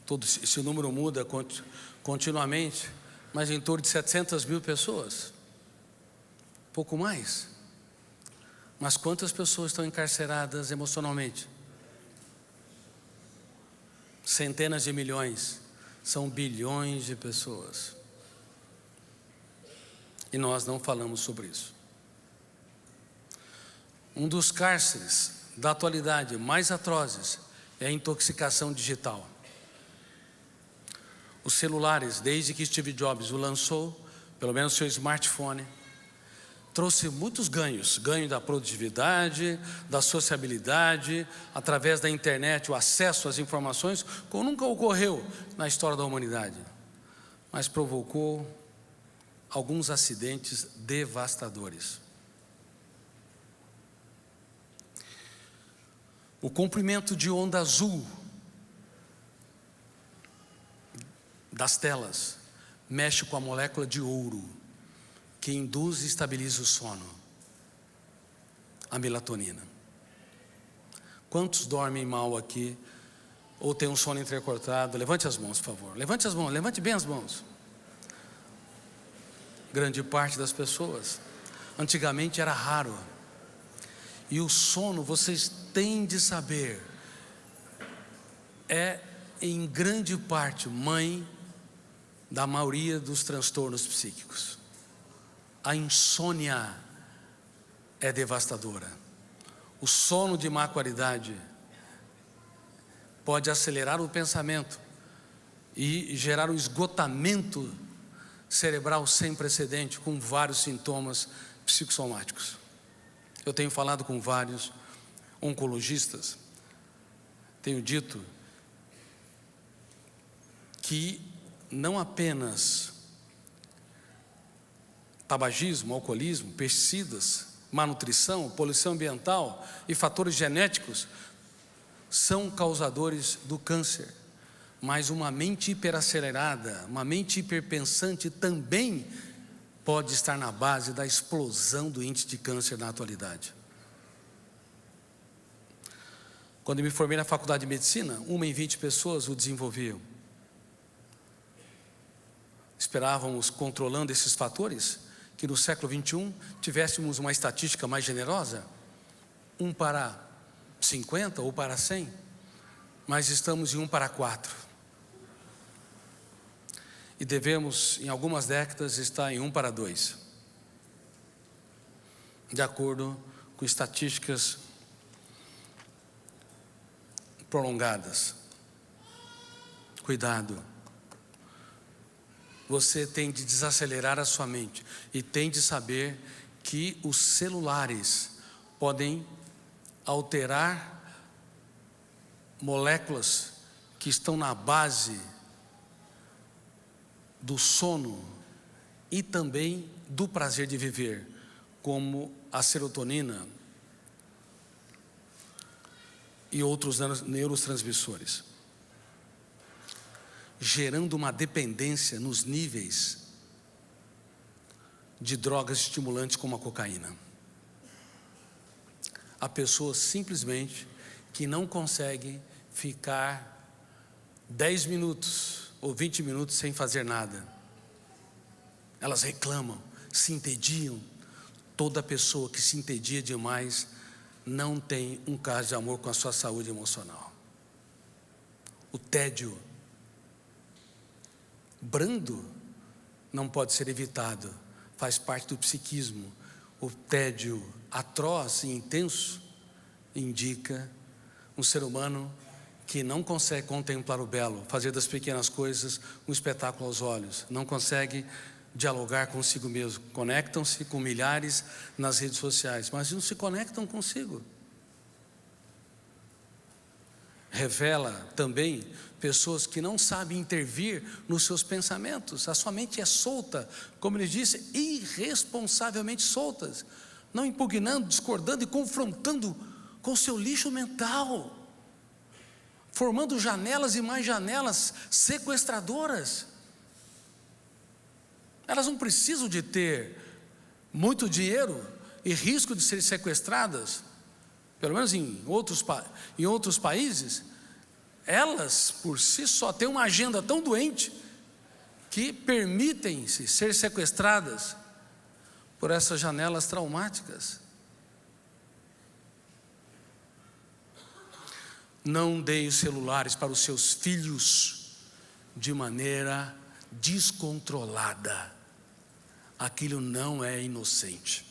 Todo esse número muda continuamente, mas em torno de 700 mil pessoas, pouco mais. Mas quantas pessoas estão encarceradas emocionalmente? Centenas de milhões, são bilhões de pessoas. E nós não falamos sobre isso. Um dos cárceres da atualidade mais atrozes é a intoxicação digital. Os celulares, desde que Steve Jobs o lançou, pelo menos seu smartphone, trouxe muitos ganhos, ganho da produtividade, da sociabilidade, através da internet, o acesso às informações, como nunca ocorreu na história da humanidade, mas provocou alguns acidentes devastadores. O comprimento de onda azul das telas mexe com a molécula de ouro, que induz e estabiliza o sono, a melatonina. Quantos dormem mal aqui? Ou tem um sono entrecortado? Levante as mãos, por favor. Levante as mãos, levante bem as mãos. Grande parte das pessoas. Antigamente era raro. E o sono, vocês têm de saber, é em grande parte mãe da maioria dos transtornos psíquicos. A insônia é devastadora. O sono de má qualidade pode acelerar o pensamento e gerar um esgotamento cerebral sem precedente, com vários sintomas psicossomáticos. Eu tenho falado com vários oncologistas, tenho dito que não apenas tabagismo, alcoolismo, pesticidas, má nutrição, poluição ambiental e fatores genéticos são causadores do câncer, mas uma mente hiperacelerada, uma mente hiperpensante também pode estar na base da explosão do índice de câncer na atualidade. Quando eu me formei na faculdade de medicina, 1 em 20 pessoas o desenvolviam. Esperávamos, controlando esses fatores, que no século 21 tivéssemos uma estatística mais generosa, 1 para 50 ou para 100, mas estamos em 1 para 4. E devemos, em algumas décadas, estar em 1 para 2, de acordo com estatísticas prolongadas. Cuidado. Você tem de desacelerar a sua mente e tem de saber que os celulares podem alterar moléculas que estão na base do sono e também do prazer de viver, como a serotonina e outros neurotransmissores, gerando uma dependência nos níveis de drogas estimulantes como a cocaína. Há pessoas simplesmente que não conseguem ficar 10 minutos ou 20 minutos sem fazer nada. Elas reclamam, se entediam. Toda pessoa que se entedia demais não tem um caso de amor com a sua saúde emocional. O tédio brando não pode ser evitado, faz parte do psiquismo. O tédio atroz e intenso indica um ser humano que não consegue contemplar o belo, fazer das pequenas coisas um espetáculo aos olhos, não consegue dialogar consigo mesmo. Conectam-se com milhares nas redes sociais, mas não se conectam consigo. Revela também pessoas que não sabem intervir nos seus pensamentos. A sua mente é solta, como ele disse, irresponsavelmente soltas, não impugnando, discordando e confrontando com o seu lixo mental, formando janelas e mais janelas sequestradoras. Elas não precisam de ter muito dinheiro e risco de serem sequestradas, pelo menos em outros países. Elas por si só têm uma agenda tão doente que permitem-se ser sequestradas por essas janelas traumáticas. Não deem os celulares para os seus filhos de maneira descontrolada. Aquilo não é inocente.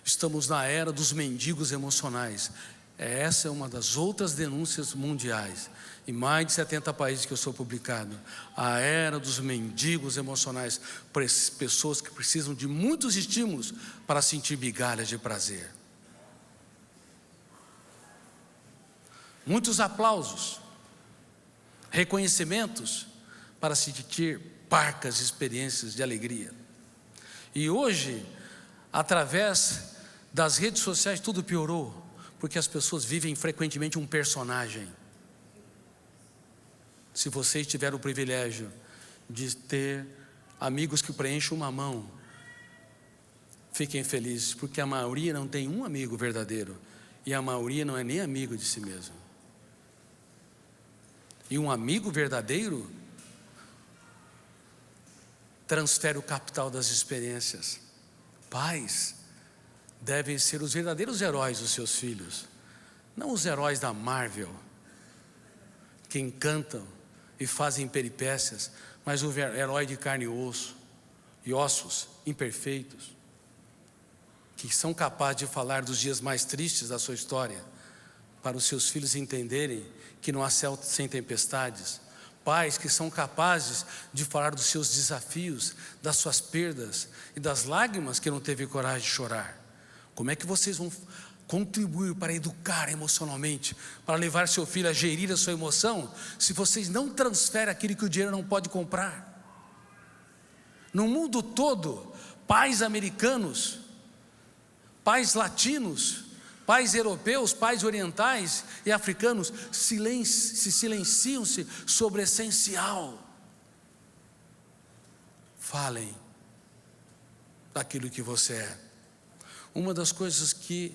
Estamos na era dos mendigos emocionais. Essa é uma das outras denúncias mundiais. Em mais de 70 países que eu sou publicado. A era dos mendigos emocionais. Pessoas que precisam de muitos estímulos para sentir migalhas de prazer. Muitos aplausos, reconhecimentos para sentir parcas experiências de alegria. E hoje, através das redes sociais, tudo piorou, porque as pessoas vivem frequentemente um personagem. Se vocês tiverem o privilégio de ter amigos que preenchem uma mão, fiquem felizes, porque a maioria não tem um amigo verdadeiro. e a maioria não é nem amigo de si mesmo. E um amigo verdadeiro transfere o capital das experiências. Pais devem ser os verdadeiros heróis dos seus filhos, não os heróis da Marvel, que encantam e fazem peripécias, mas o herói de carne e osso, e ossos imperfeitos, que são capazes de falar dos dias mais tristes da sua história, para os seus filhos entenderem que não há céu sem tempestades. Pais que são capazes de falar dos seus desafios, das suas perdas e das lágrimas que não teve coragem de chorar. Como é que vocês vão contribuir para educar emocionalmente, para levar seu filho a gerir a sua emoção, se vocês não transferem aquilo que o dinheiro não pode comprar? No mundo todo, pais americanos, pais latinos, pais europeus, pais orientais e africanos se silenciam-se sobre o essencial. Falem daquilo que você é. Uma das coisas que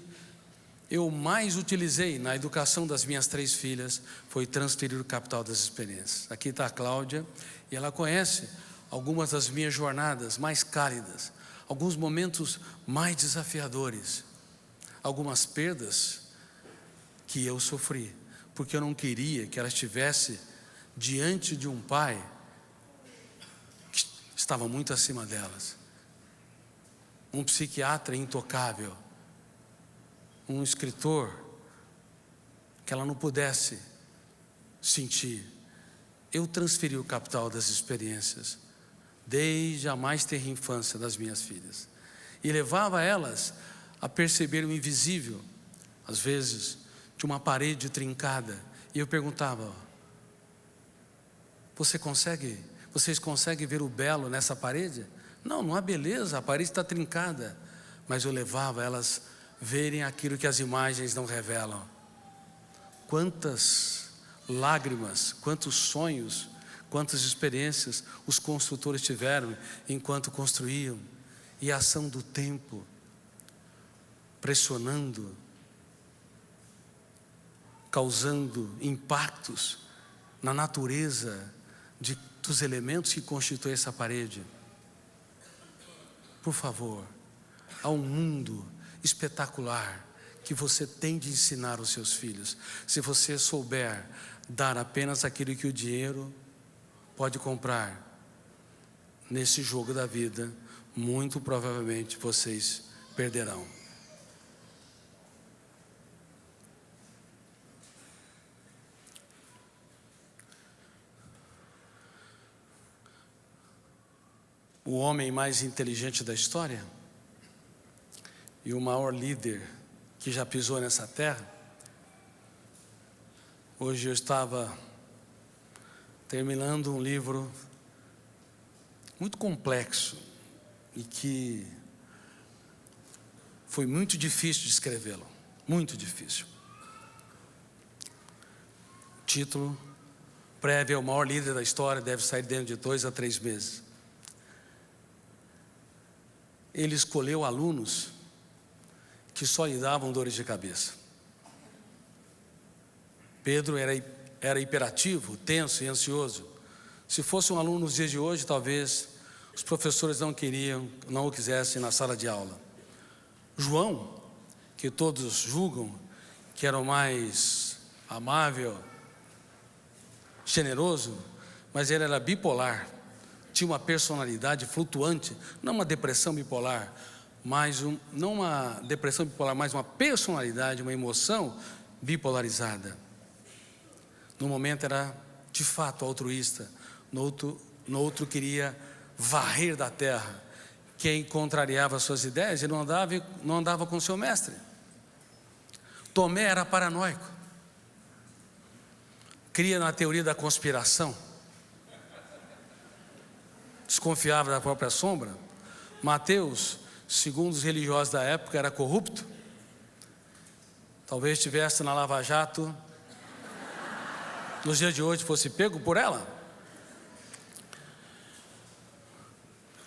eu mais utilizei na educação das minhas 3 filhas foi transferir o capital das experiências. Aqui está a Cláudia, e ela conhece algumas das minhas jornadas mais cálidas, alguns momentos mais desafiadores, algumas perdas que eu sofri, porque eu não queria que ela estivesse diante de um pai que estava muito acima delas, um psiquiatra intocável, um escritor que ela não pudesse sentir. Eu transferi o capital das experiências desde a mais terra infância das minhas filhas, e levava elas a perceber o invisível, às vezes de uma parede trincada, e eu perguntava: vocês conseguem ver o belo nessa parede? Não há beleza, a parede está trincada. Mas eu levava elas a verem aquilo que as imagens não revelam. Quantas lágrimas, quantos sonhos, quantas experiências os construtores tiveram enquanto construíam, e a ação do tempo pressionando, causando impactos na natureza dos elementos que constituem essa parede. Por favor, há um mundo espetacular que você tem de ensinar aos seus filhos. Se você souber dar apenas aquilo que o dinheiro pode comprar, nesse jogo da vida, muito provavelmente vocês perderão. O homem mais inteligente da história e o maior líder que já pisou nessa terra. Hoje eu estava terminando um livro muito complexo e que foi muito difícil de escrevê-lo, muito difícil. O título prévio: o maior líder da história, deve sair dentro de 2 a 3 meses. Ele escolheu alunos que só lhe davam dores de cabeça. Pedro era hiperativo, tenso e ansioso. Se fosse um aluno nos dias de hoje, talvez os professores não o quisessem na sala de aula. João, que todos julgam que era o mais amável, generoso, mas ele era bipolar. Tinha uma personalidade flutuante, não uma depressão bipolar, não uma depressão bipolar, mas uma personalidade, uma emoção bipolarizada. No momento era de fato altruísta, no outro queria varrer da terra. Quem contrariava suas ideias, ele não andava com seu mestre. Tomé era paranoico, cria na teoria da conspiração, desconfiava da própria sombra. Mateus, segundo os religiosos da época, era corrupto. Talvez estivesse na Lava Jato, nos dias de hoje fosse pego por ela.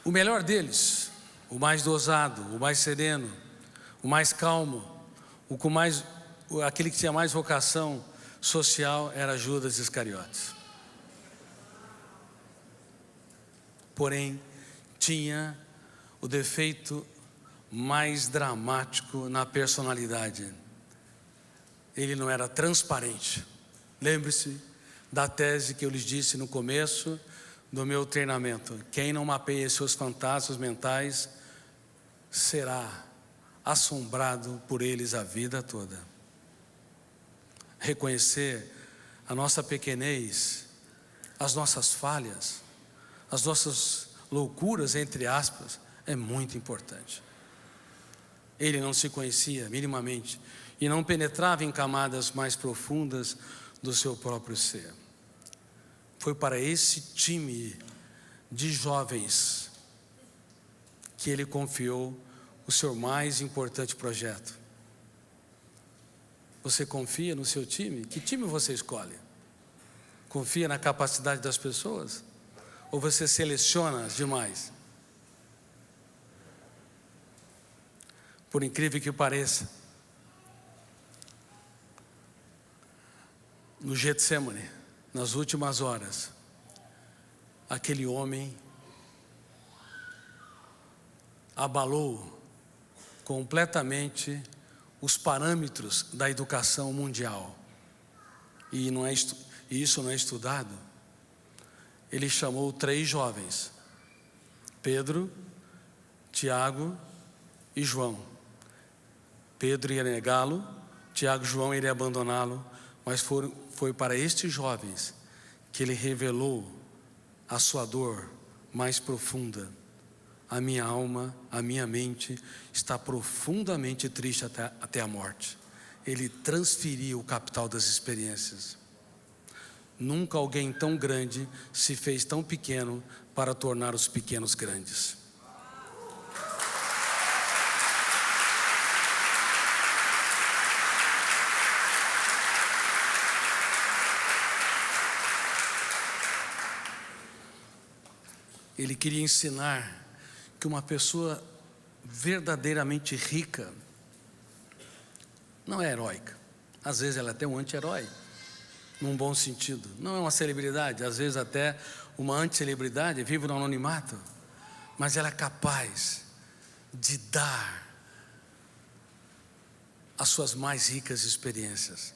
O melhor deles, o mais dosado, o mais sereno, o mais calmo, o com mais aquele que tinha mais vocação social era Judas Iscariotes. Porém, tinha o defeito mais dramático na personalidade. Ele não era transparente. Lembre-se da tese que eu lhes disse no começo do meu treinamento: quem não mapeia seus fantasmas mentais será assombrado por eles a vida toda. Reconhecer a nossa pequenez, as nossas falhas, as nossas loucuras, entre aspas, é muito importante. Ele não se conhecia minimamente e não penetrava em camadas mais profundas do seu próprio ser. Foi para esse time de jovens que ele confiou o seu mais importante projeto. Você confia no seu time? Que time você escolhe? Confia na capacidade das pessoas? Ou você seleciona demais? Por incrível que pareça, no Getsemane, nas últimas horas, aquele homem abalou completamente os parâmetros da educação mundial. E isso não é estudado. Ele chamou 3 jovens: Pedro, Tiago e João. Pedro ia negá-lo, Tiago e João iriam abandoná-lo, mas foi para estes jovens que ele revelou a sua dor mais profunda. A minha alma, a minha mente está profundamente triste até a morte. Ele transferiu o capital das experiências. Nunca alguém tão grande se fez tão pequeno para tornar os pequenos grandes. Ele queria ensinar que uma pessoa verdadeiramente rica não é heróica. Às vezes ela é até um anti-herói, num bom sentido. Não é uma celebridade, às vezes até uma anti-celebridade, vive no anonimato, mas ela é capaz de dar as suas mais ricas experiências.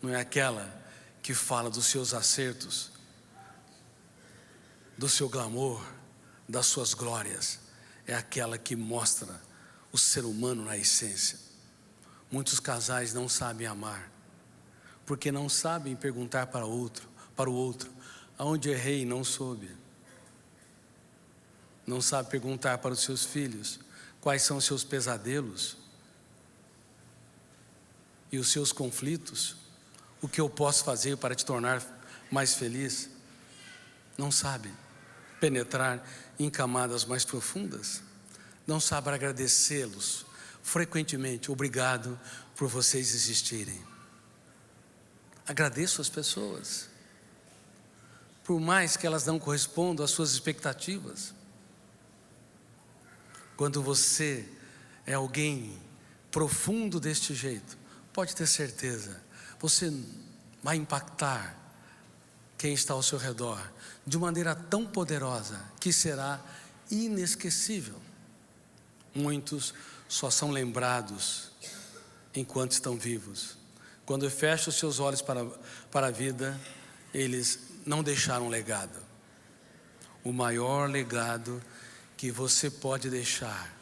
Não é aquela que fala dos seus acertos, do seu glamour, das suas glórias. É aquela que mostra o ser humano na essência. Muitos casais não sabem amar, porque não sabem perguntar para o outro, aonde errei e não soube. Não sabe perguntar para os seus filhos quais são os seus pesadelos e os seus conflitos, o que eu posso fazer para te tornar mais feliz. Não sabe penetrar em camadas mais profundas, não sabe agradecê-los frequentemente. Obrigado por vocês existirem. Agradeço as pessoas, por mais que elas não correspondam às suas expectativas. Quando você é alguém profundo deste jeito, pode ter certeza, você vai impactar quem está ao seu redor de maneira tão poderosa que será inesquecível. Muitos só são lembrados enquanto estão vivos. Quando fecham os seus olhos para a vida, eles não deixaram legado. O maior legado que você pode deixar,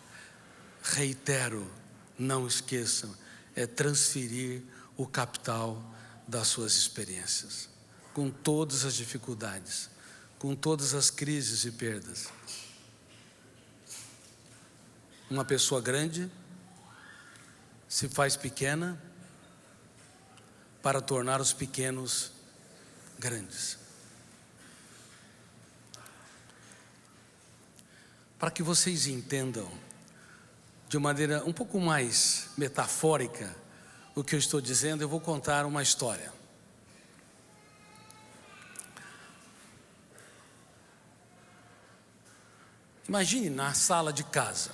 reitero, não esqueçam, é transferir o capital das suas experiências, com todas as dificuldades, com todas as crises e perdas. Uma pessoa grande se faz pequena para tornar os pequenos grandes. Para que vocês entendam de maneira um pouco mais metafórica o que eu estou dizendo, eu vou contar uma história. Imagine na sala de casa,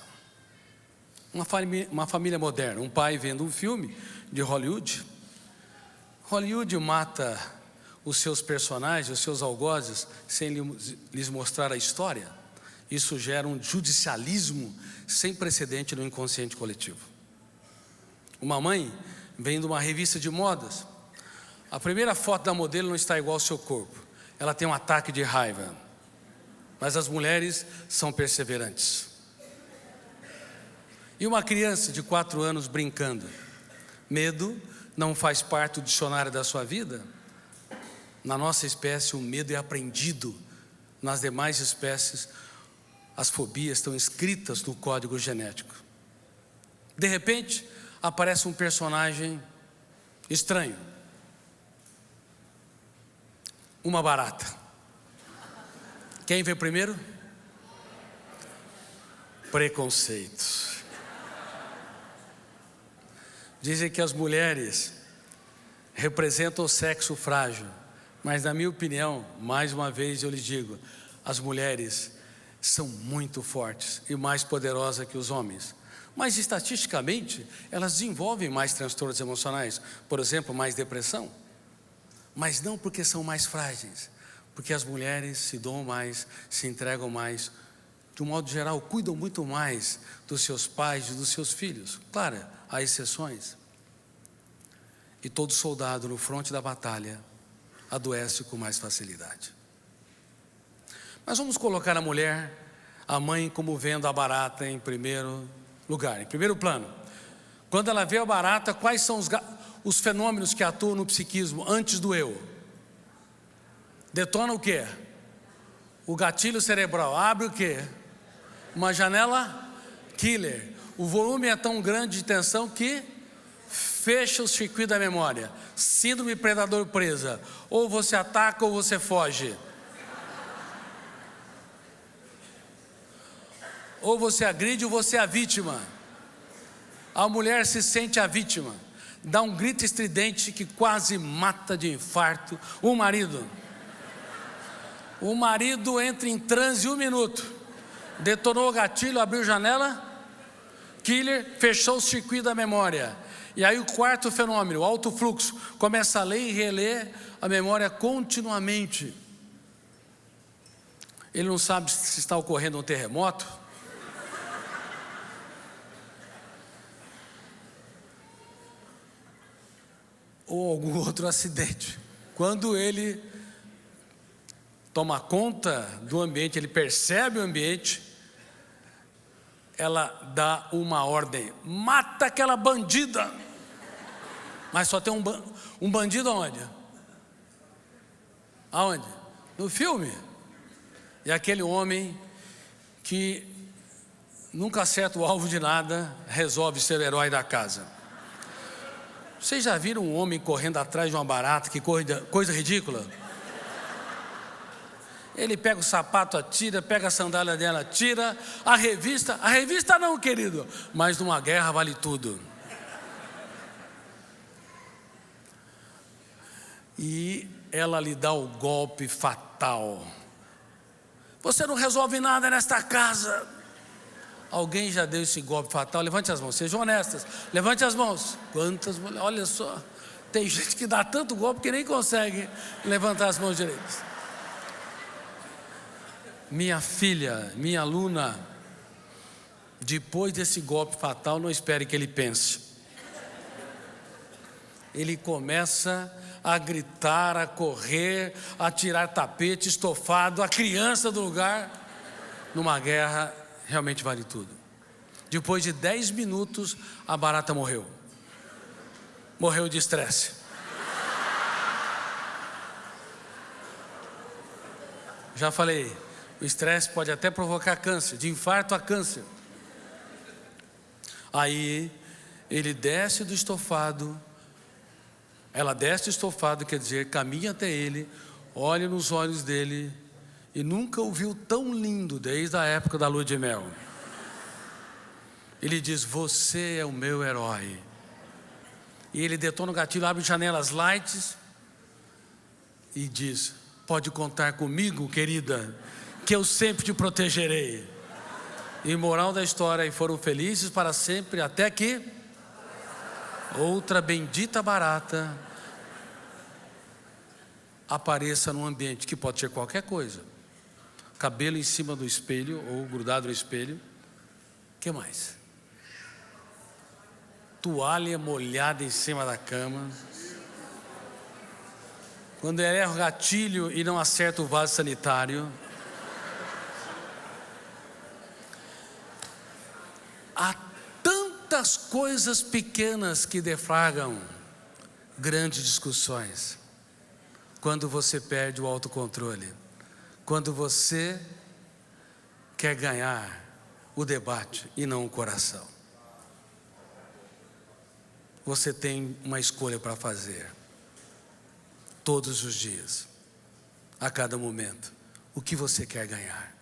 Uma família moderna, um pai vendo um filme de Hollywood. Hollywood mata os seus personagens, os seus algozes, sem lhes mostrar a história. Isso gera um judicialismo sem precedente no inconsciente coletivo. Uma mãe vendo uma revista de modas, a primeira foto da modelo não está igual ao seu corpo, ela tem um ataque de raiva. Mas as mulheres são perseverantes. E uma criança de 4 anos brincando, medo não faz parte do dicionário da sua vida? Na nossa espécie o medo é aprendido, nas demais espécies as fobias estão escritas no código genético. De repente aparece um personagem estranho, uma barata. Quem vê primeiro? Preconceitos. Dizem que as mulheres representam o sexo frágil, mas na minha opinião, mais uma vez eu lhes digo, as mulheres são muito fortes e mais poderosas que os homens. Mas estatisticamente, elas desenvolvem mais transtornos emocionais, por exemplo, mais depressão. Mas não porque são mais frágeis, porque as mulheres se doam mais, se entregam mais, de um modo geral, cuidam muito mais dos seus pais e dos seus filhos. Claro, há exceções. E todo soldado no fronte da batalha adoece com mais facilidade. Mas vamos colocar a mulher, a mãe, como vendo a barata em primeiro lugar, em primeiro plano. Quando ela vê a barata, quais são os fenômenos que atuam no psiquismo antes do eu? Detona o quê? O gatilho cerebral. Abre o quê? Uma janela killer. O volume é tão grande de tensão que fecha o circuito da memória. Síndrome predador presa. Ou você ataca ou você foge. Ou você agride ou você é a vítima. A mulher se sente a vítima, dá um grito estridente que quase mata de infarto o marido. O marido entra em transe 1 minuto, detonou o gatilho, abriu janela, killer, fechou o circuito da memória. E aí o quarto fenômeno, o alto fluxo, começa a ler e reler a memória continuamente. Ele não sabe se está ocorrendo um terremoto, ou algum outro acidente. Quando ele toma conta do ambiente, ele percebe o ambiente, ela dá uma ordem: mata aquela bandida. Mas só tem um bandido aonde? Aonde? No filme. E aquele homem que nunca acerta o alvo de nada, resolve ser o herói da casa. Vocês já viram um homem correndo atrás de uma barata? Que coisa ridícula. Ele pega o sapato, atira, pega a sandália dela, atira. A revista não, querido. Mas numa guerra vale tudo. E ela lhe dá o golpe fatal. Você não resolve nada nesta casa. Alguém já deu esse golpe fatal? Levante as mãos, sejam honestas. Levante as mãos. Quantas mulheres? Olha só. Tem gente que dá tanto golpe que nem consegue levantar as mãos direitas. Minha filha, minha aluna, depois desse golpe fatal, não espere que ele pense. Ele começa a gritar, a correr, a tirar tapete, estofado, a criança do lugar. Numa guerra, realmente vale tudo. Depois de 10 minutos, a barata morreu. Morreu de estresse. Já falei, o estresse pode até provocar câncer, de infarto a câncer. Aí, ele desce do estofado, ela desce do estofado, quer dizer, caminha até ele, olha nos olhos dele, e nunca o viu tão lindo desde a época da lua de mel. Ele diz: você é o meu herói. E ele detona o gatilho, abre janelas lights e diz: pode contar comigo, querida, que eu sempre te protegerei. E moral da história, e foram felizes para sempre, até que outra bendita barata apareça num ambiente que pode ser qualquer coisa. Cabelo em cima do espelho ou grudado no espelho. O que mais? Toalha molhada em cima da cama. Quando ele erra o gatilho e não acerta o vaso sanitário. Há tantas coisas pequenas que deflagram grandes discussões. Quando você perde o autocontrole, quando você quer ganhar o debate e não o coração. Você tem uma escolha para fazer, todos os dias, a cada momento, o que você quer ganhar.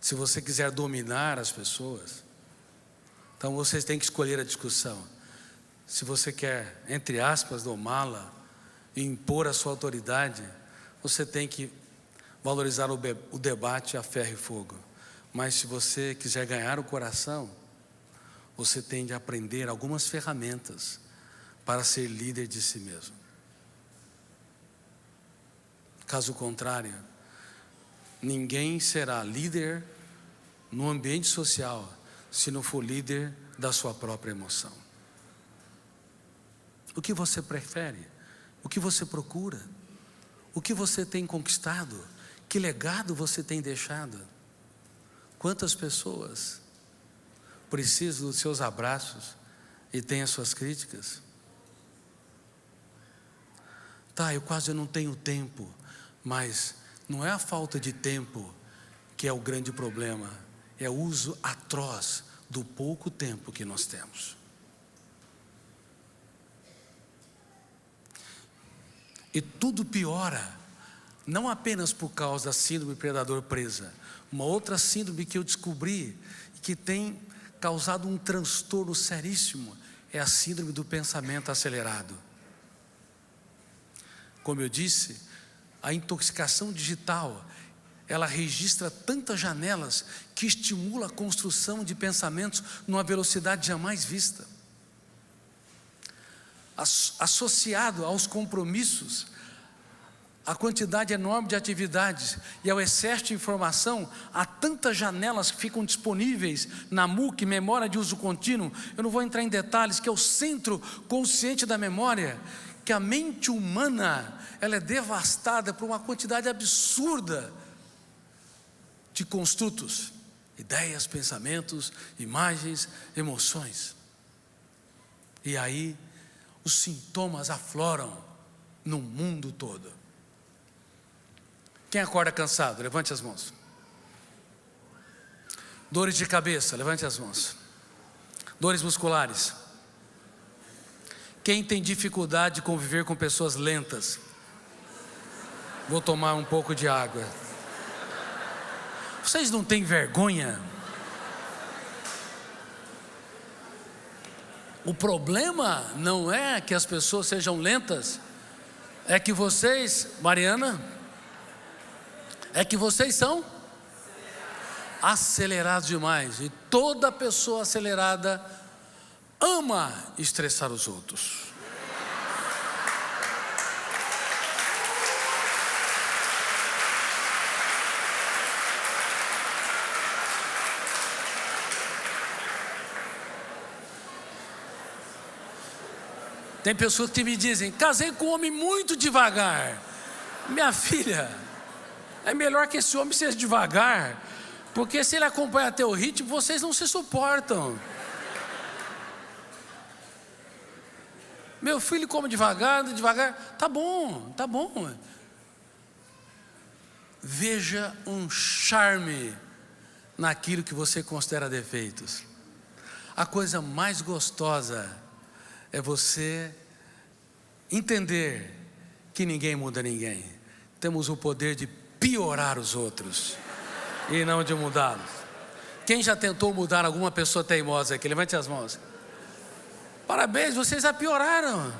Se você quiser dominar as pessoas, então você tem que escolher a discussão. Se você quer, entre aspas, domá-la, e impor a sua autoridade, você tem que valorizar o debate a ferro e fogo. Mas se você quiser ganhar o coração, você tem de aprender algumas ferramentas para ser líder de si mesmo. Caso contrário, ninguém será líder no ambiente social se não for líder da sua própria emoção. O que você prefere? O que você procura? O que você tem conquistado? Que legado você tem deixado? Quantas pessoas precisam dos seus abraços e têm as suas críticas? Tá, eu quase não tenho tempo, mas não é a falta de tempo que é o grande problema, é o uso atroz do pouco tempo que nós temos. E tudo piora, não apenas por causa da síndrome predador-presa. Uma outra síndrome que eu descobri, que tem causado um transtorno seríssimo, é a síndrome do pensamento acelerado. Como eu disse, a intoxicação digital, ela registra tantas janelas que estimula a construção de pensamentos numa velocidade jamais vista. Associado aos compromissos, a quantidade enorme de atividades e ao excesso de informação, há tantas janelas que ficam disponíveis na MUC, memória de uso contínuo. Eu não vou entrar em detalhes, que é o centro consciente da memória, que a mente humana, ela é devastada por uma quantidade absurda de construtos, ideias, pensamentos, imagens, emoções. E aí os sintomas afloram no mundo todo. Quem acorda cansado? Levante as mãos. Dores de cabeça? Levante as mãos. Dores musculares? Quem tem dificuldade de conviver com pessoas lentas? Vou tomar um pouco de água. Vocês não têm vergonha? O problema não é que as pessoas sejam lentas, é que vocês, Mariana, é que vocês são acelerados demais. E toda pessoa acelerada ama estressar os outros. Tem pessoas que me dizem: casei com um homem muito devagar. Minha filha, é melhor que esse homem seja devagar, porque se ele acompanha teu ritmo, vocês não se suportam. Meu filho come devagar, tá bom, tá bom. Veja um charme naquilo que você considera defeitos. A coisa mais gostosa é você entender que ninguém muda ninguém. Temos o poder de piorar os outros e não de mudá-los. Quem já tentou mudar alguma pessoa teimosa aqui? Levante as mãos. Parabéns, vocês a pioraram.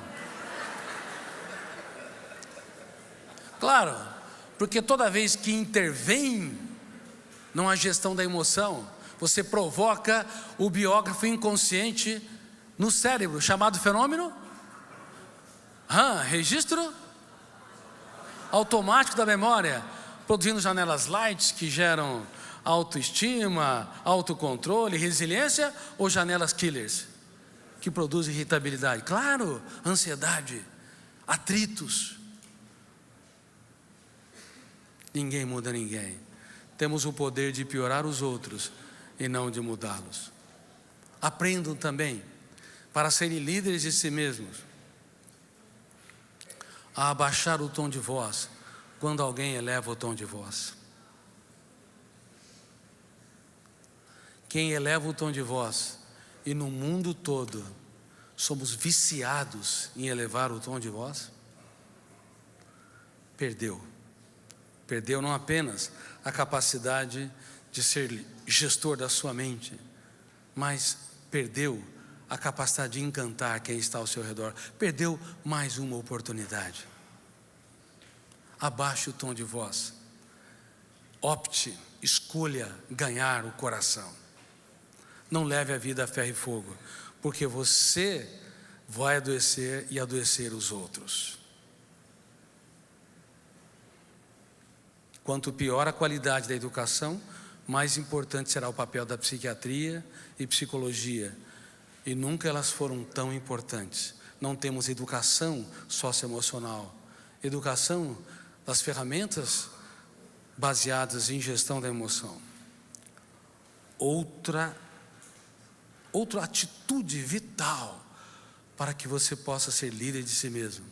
Claro, porque toda vez que intervém não há gestão da emoção. Você provoca o biógrafo inconsciente no cérebro, chamado fenômeno registro automático da memória, produzindo janelas light que geram autoestima, autocontrole, resiliência, ou janelas killers que produzem irritabilidade? Claro, ansiedade, atritos. Ninguém muda ninguém. Temos o poder de piorar os outros e não de mudá-los. Aprendam também, para serem líderes de si mesmos, a abaixar o tom de voz quando alguém eleva o tom de voz. Quem eleva o tom de voz, e no mundo todo somos viciados em elevar o tom de voz, perdeu não apenas a capacidade de ser gestor da sua mente, mas perdeu a capacidade de encantar quem está ao seu redor. Perdeu mais uma oportunidade. Abaixe o tom de voz. Opte, escolha ganhar o coração. Não leve a vida a ferro e fogo, porque você vai adoecer e adoecer os outros. Quanto pior a qualidade da educação, mais importante será o papel da psiquiatria e psicologia. E nunca elas foram tão importantes. Não temos educação socioemocional, educação das ferramentas baseadas em gestão da emoção. Outra atitude vital para que você possa ser líder de si mesmo: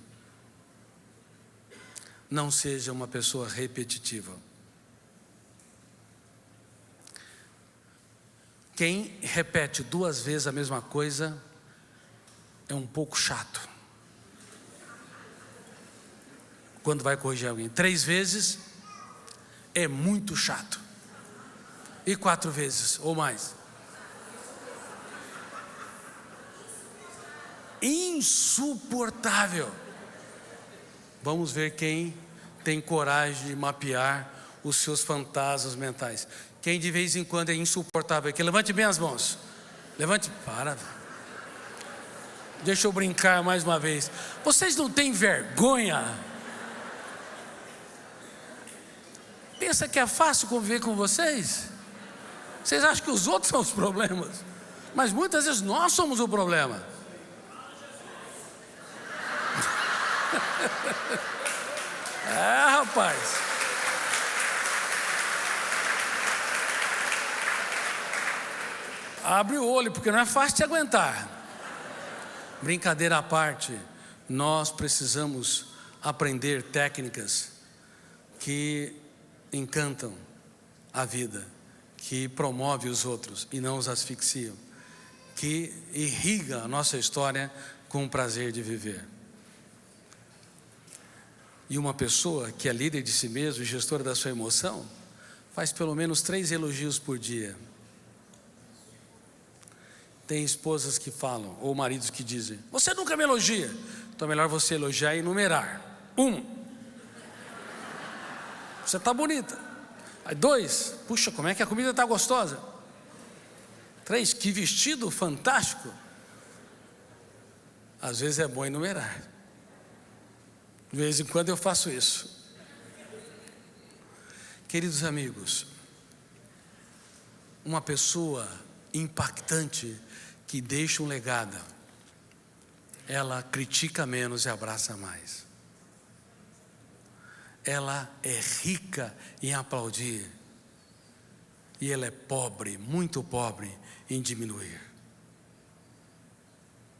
não seja uma pessoa repetitiva. Quem repete 2 vezes a mesma coisa é um pouco chato. Quando vai corrigir alguém 3 vezes, é muito chato. E 4 vezes ou mais, insuportável. Vamos ver quem tem coragem de mapear os seus fantasmas mentais. Quem de vez em quando é insuportável aqui, levante bem as mãos. Levante, para. Deixa eu brincar mais uma vez. Vocês não têm vergonha? Pensa que é fácil conviver com vocês? Vocês acham que os outros são os problemas? Mas muitas vezes nós somos o problema. Rapaz. Abre o olho, porque não é fácil te aguentar. Brincadeira à parte, nós precisamos aprender técnicas que encantam a vida, que promovem os outros e não os asfixiam, que irriga a nossa história com o prazer de viver. E uma pessoa que é líder de si mesmo, gestora da sua emoção, faz pelo menos 3 elogios por dia. Tem esposas que falam, ou maridos que dizem: você nunca me elogia. Então é melhor você elogiar e enumerar. 1, você está bonita. Aí 2, puxa, como é que a comida está gostosa. 3, que vestido fantástico. Às vezes é bom enumerar. De vez em quando eu faço isso. Queridos amigos, uma pessoa impactante que deixa um legado, ela critica menos e abraça mais. Ela é rica em aplaudir e ela é pobre, muito pobre, em diminuir.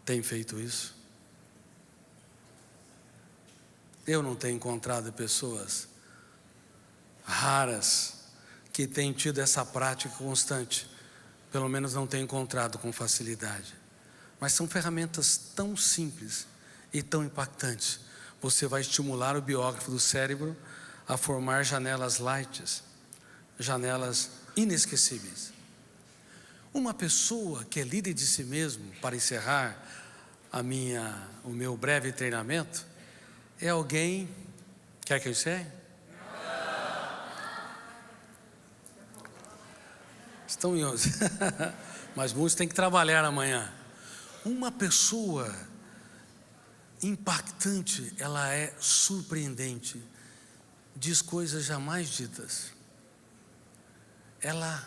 Tem feito isso? Eu não tenho encontrado pessoas raras que têm tido essa prática constante. Pelo menos não tenho encontrado com facilidade. Mas são ferramentas tão simples e tão impactantes. Você vai estimular o biógrafo do cérebro a formar janelas light, janelas inesquecíveis. Uma pessoa que é líder de si mesmo, para encerrar o meu breve treinamento, é alguém, quer que eu encerre? Estão em 11. Mas muitos têm que trabalhar amanhã. Uma pessoa impactante, ela é surpreendente, diz coisas jamais ditas. Ela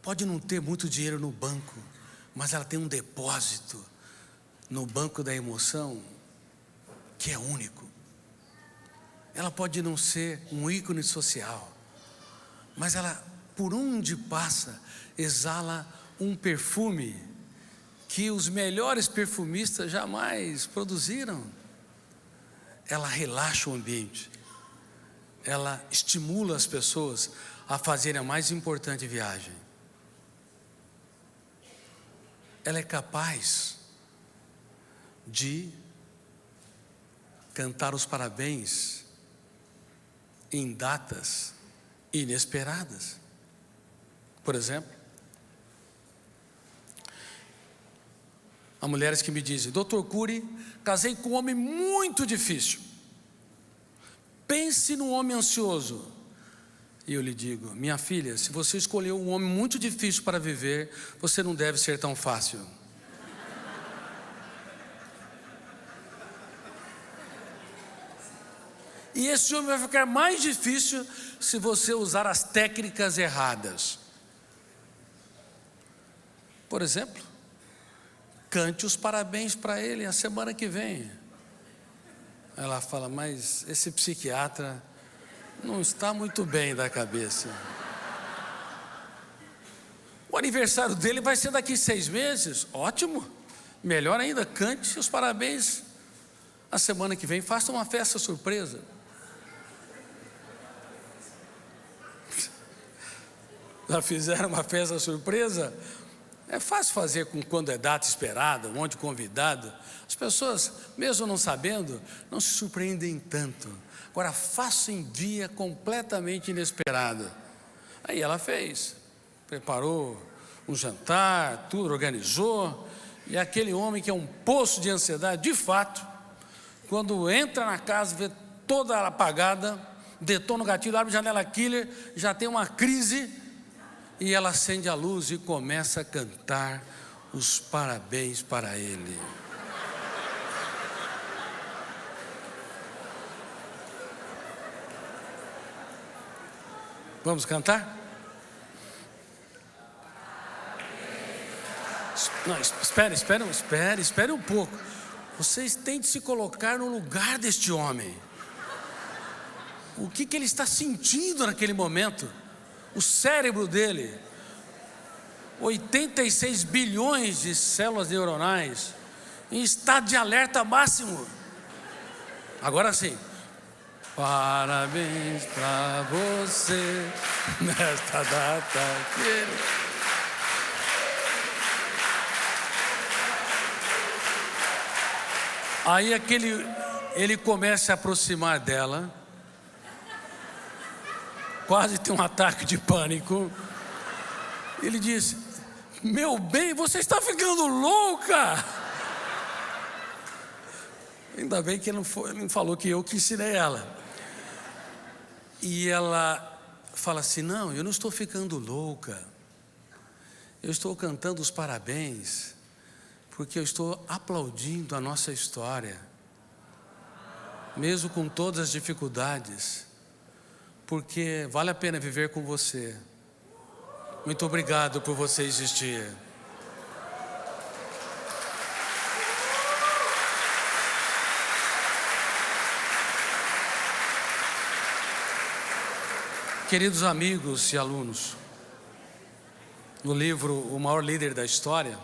pode não ter muito dinheiro no banco, mas ela tem um depósito no banco da emoção que é único. Ela pode não ser um ícone social, mas ela, por onde passa, exala um perfume que os melhores perfumistas jamais produziram. Ela relaxa o ambiente, ela estimula as pessoas a fazerem a mais importante viagem. Ela é capaz de cantar os parabéns em datas inesperadas. Por exemplo, há mulheres que me dizem: Dr. Cury, casei com um homem muito difícil. Pense num homem ansioso. E eu lhe digo: minha filha, se você escolheu um homem muito difícil para viver, você não deve ser tão fácil. E esse homem vai ficar mais difícil se você usar as técnicas erradas. Por exemplo, cante os parabéns para ele a semana que vem. Ela fala: mas esse psiquiatra não está muito bem da cabeça. O aniversário dele vai ser daqui 6 meses. Ótimo, melhor ainda, cante os parabéns a semana que vem, faça uma festa surpresa. Já fizeram uma festa surpresa? É fácil fazer quando é data esperada, um monte de convidado. As pessoas, mesmo não sabendo, não se surpreendem tanto. Agora, faça em dia completamente inesperado. Aí ela fez, preparou um jantar, tudo, organizou. E aquele homem que é um poço de ansiedade, de fato, quando entra na casa, vê toda ela apagada, detona o gatilho, abre a janela killer, já tem uma crise. E ela acende a luz e começa a cantar os parabéns para ele. Vamos cantar? Não, espere um pouco. Vocês têm de se colocar no lugar deste homem. O que ele está sentindo naquele momento? O cérebro dele, 86 bilhões de células neuronais, em estado de alerta máximo. Agora sim. Parabéns para você nesta data querida. Aí ele começa a aproximar dela, quase tem um ataque de pânico. Ele disse: meu bem, você está ficando louca. Ainda bem que ele não falou que eu que ensinei ela. E ela fala assim: não, eu não estou ficando louca. Eu estou cantando os parabéns, porque eu estou aplaudindo a nossa história, mesmo com todas as dificuldades, porque vale a pena viver com você. Muito obrigado por você existir. Queridos amigos e alunos, no livro O Maior Líder da História,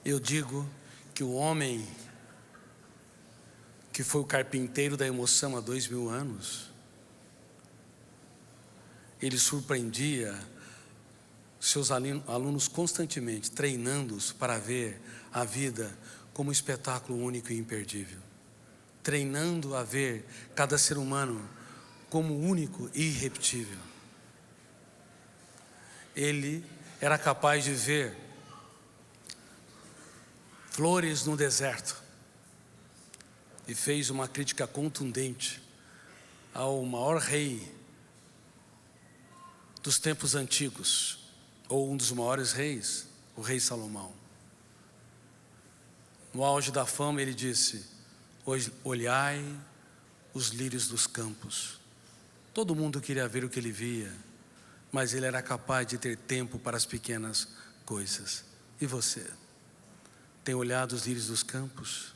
eu digo que o homem que foi o carpinteiro da emoção há 2000 anos, ele surpreendia seus alunos constantemente, treinando-os para ver a vida como um espetáculo único e imperdível, treinando a ver cada ser humano como único e irrepetível. Ele era capaz de ver flores no deserto e fez uma crítica contundente ao maior rei dos tempos antigos, ou um dos maiores reis, o rei Salomão. No auge da fama ele disse: olhai os lírios dos campos. Todo mundo queria ver o que ele via, mas ele era capaz de ter tempo para as pequenas coisas. E você? Tem olhado os lírios dos campos?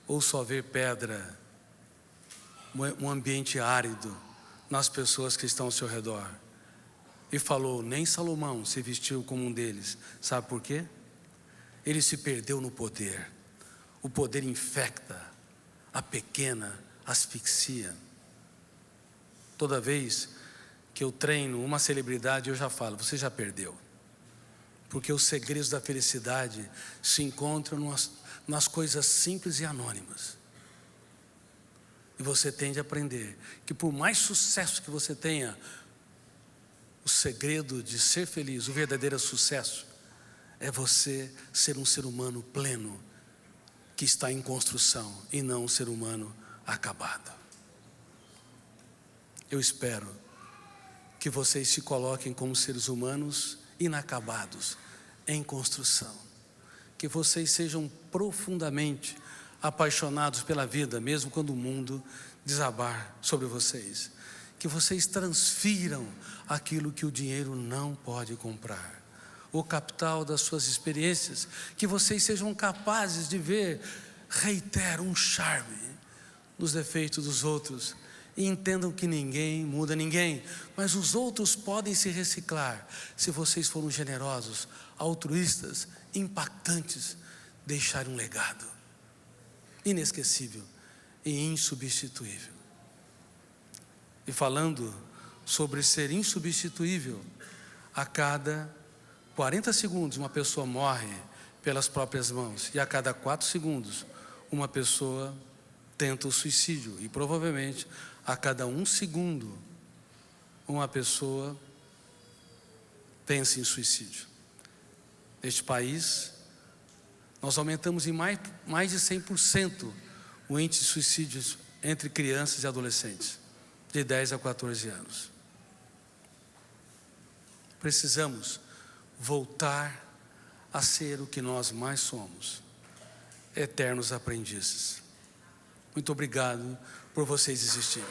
Ou só vê pedra, um ambiente árido nas pessoas que estão ao seu redor? E falou: nem Salomão se vestiu como um deles. Sabe por quê? Ele se perdeu no poder. O poder infecta, a pequena asfixia. Toda vez que eu treino uma celebridade, eu já falo: você já perdeu. Porque os segredos da felicidade se encontram nas coisas simples e anônimas. E você tem de aprender que, por mais sucesso que você tenha, o segredo de ser feliz, o verdadeiro sucesso, é você ser um ser humano pleno, que está em construção, e não um ser humano acabado. Eu espero que vocês se coloquem como seres humanos inacabados, em construção. Que vocês sejam profundamente apaixonados pela vida, mesmo quando o mundo desabar sobre vocês. Que vocês transfiram aquilo que o dinheiro não pode comprar, o capital das suas experiências. Que vocês sejam capazes de ver, reitero, um charme nos defeitos dos outros, e entendam que ninguém muda ninguém, mas os outros podem se reciclar, se vocês forem generosos, altruístas, impactantes, deixarem um legado inesquecível e insubstituível. E falando sobre ser insubstituível, a cada 40 segundos uma pessoa morre pelas próprias mãos, e a cada 4 segundos uma pessoa tenta o suicídio, e provavelmente a cada 1 segundo uma pessoa pensa em suicídio. Neste país, nós aumentamos em mais de 100% o índice de suicídios entre crianças e adolescentes, de 10 a 14 anos. Precisamos voltar a ser o que nós mais somos: eternos aprendizes. Muito obrigado por vocês existirem.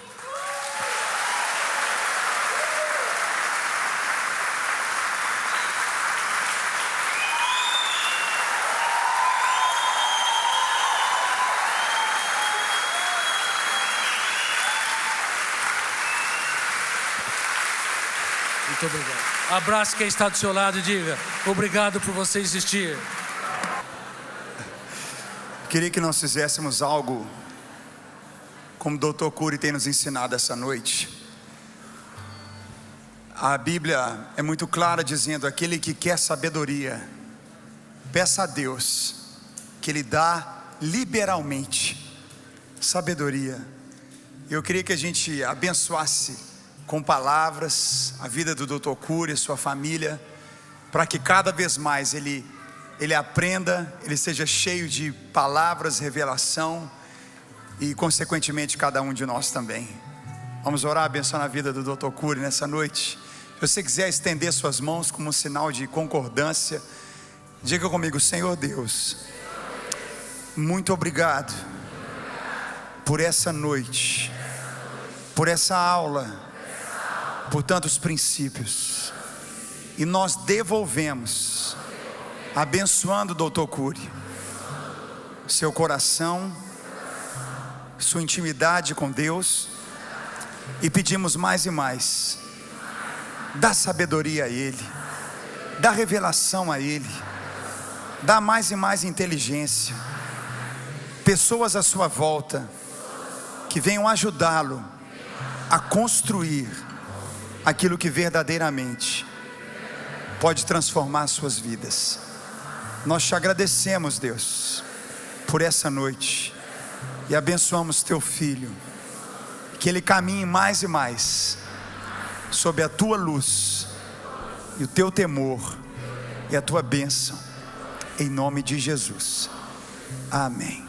Muito obrigado. Abraço quem está do seu lado e diga: obrigado por você existir. Queria que nós fizéssemos algo como o Dr. Cury tem nos ensinado essa noite. A Bíblia é muito clara dizendo: aquele que quer sabedoria, peça a Deus, que Ele dá liberalmente sabedoria. Eu queria que a gente abençoasse com palavras a vida do Dr. Cury e sua família, para que cada vez mais ele aprenda, ele seja cheio de palavras, revelação, e consequentemente cada um de nós também. Vamos orar abençoando a vida do Dr. Cury nessa noite. Se você quiser estender suas mãos como um sinal de concordância, diga comigo: Senhor Deus, muito obrigado por essa noite, por essa aula, por tantos princípios. E nós devolvemos, abençoando o Dr. Cury, seu coração, sua intimidade com Deus, e pedimos mais e mais: dá sabedoria a Ele, dá revelação a Ele, dá mais e mais inteligência, pessoas à sua volta que venham ajudá-lo a construir aquilo que verdadeiramente pode transformar suas vidas. Nós te agradecemos, Deus, por essa noite, e abençoamos teu filho, que ele caminhe mais e mais sob a tua luz e o teu temor e a tua bênção, em nome de Jesus, amém.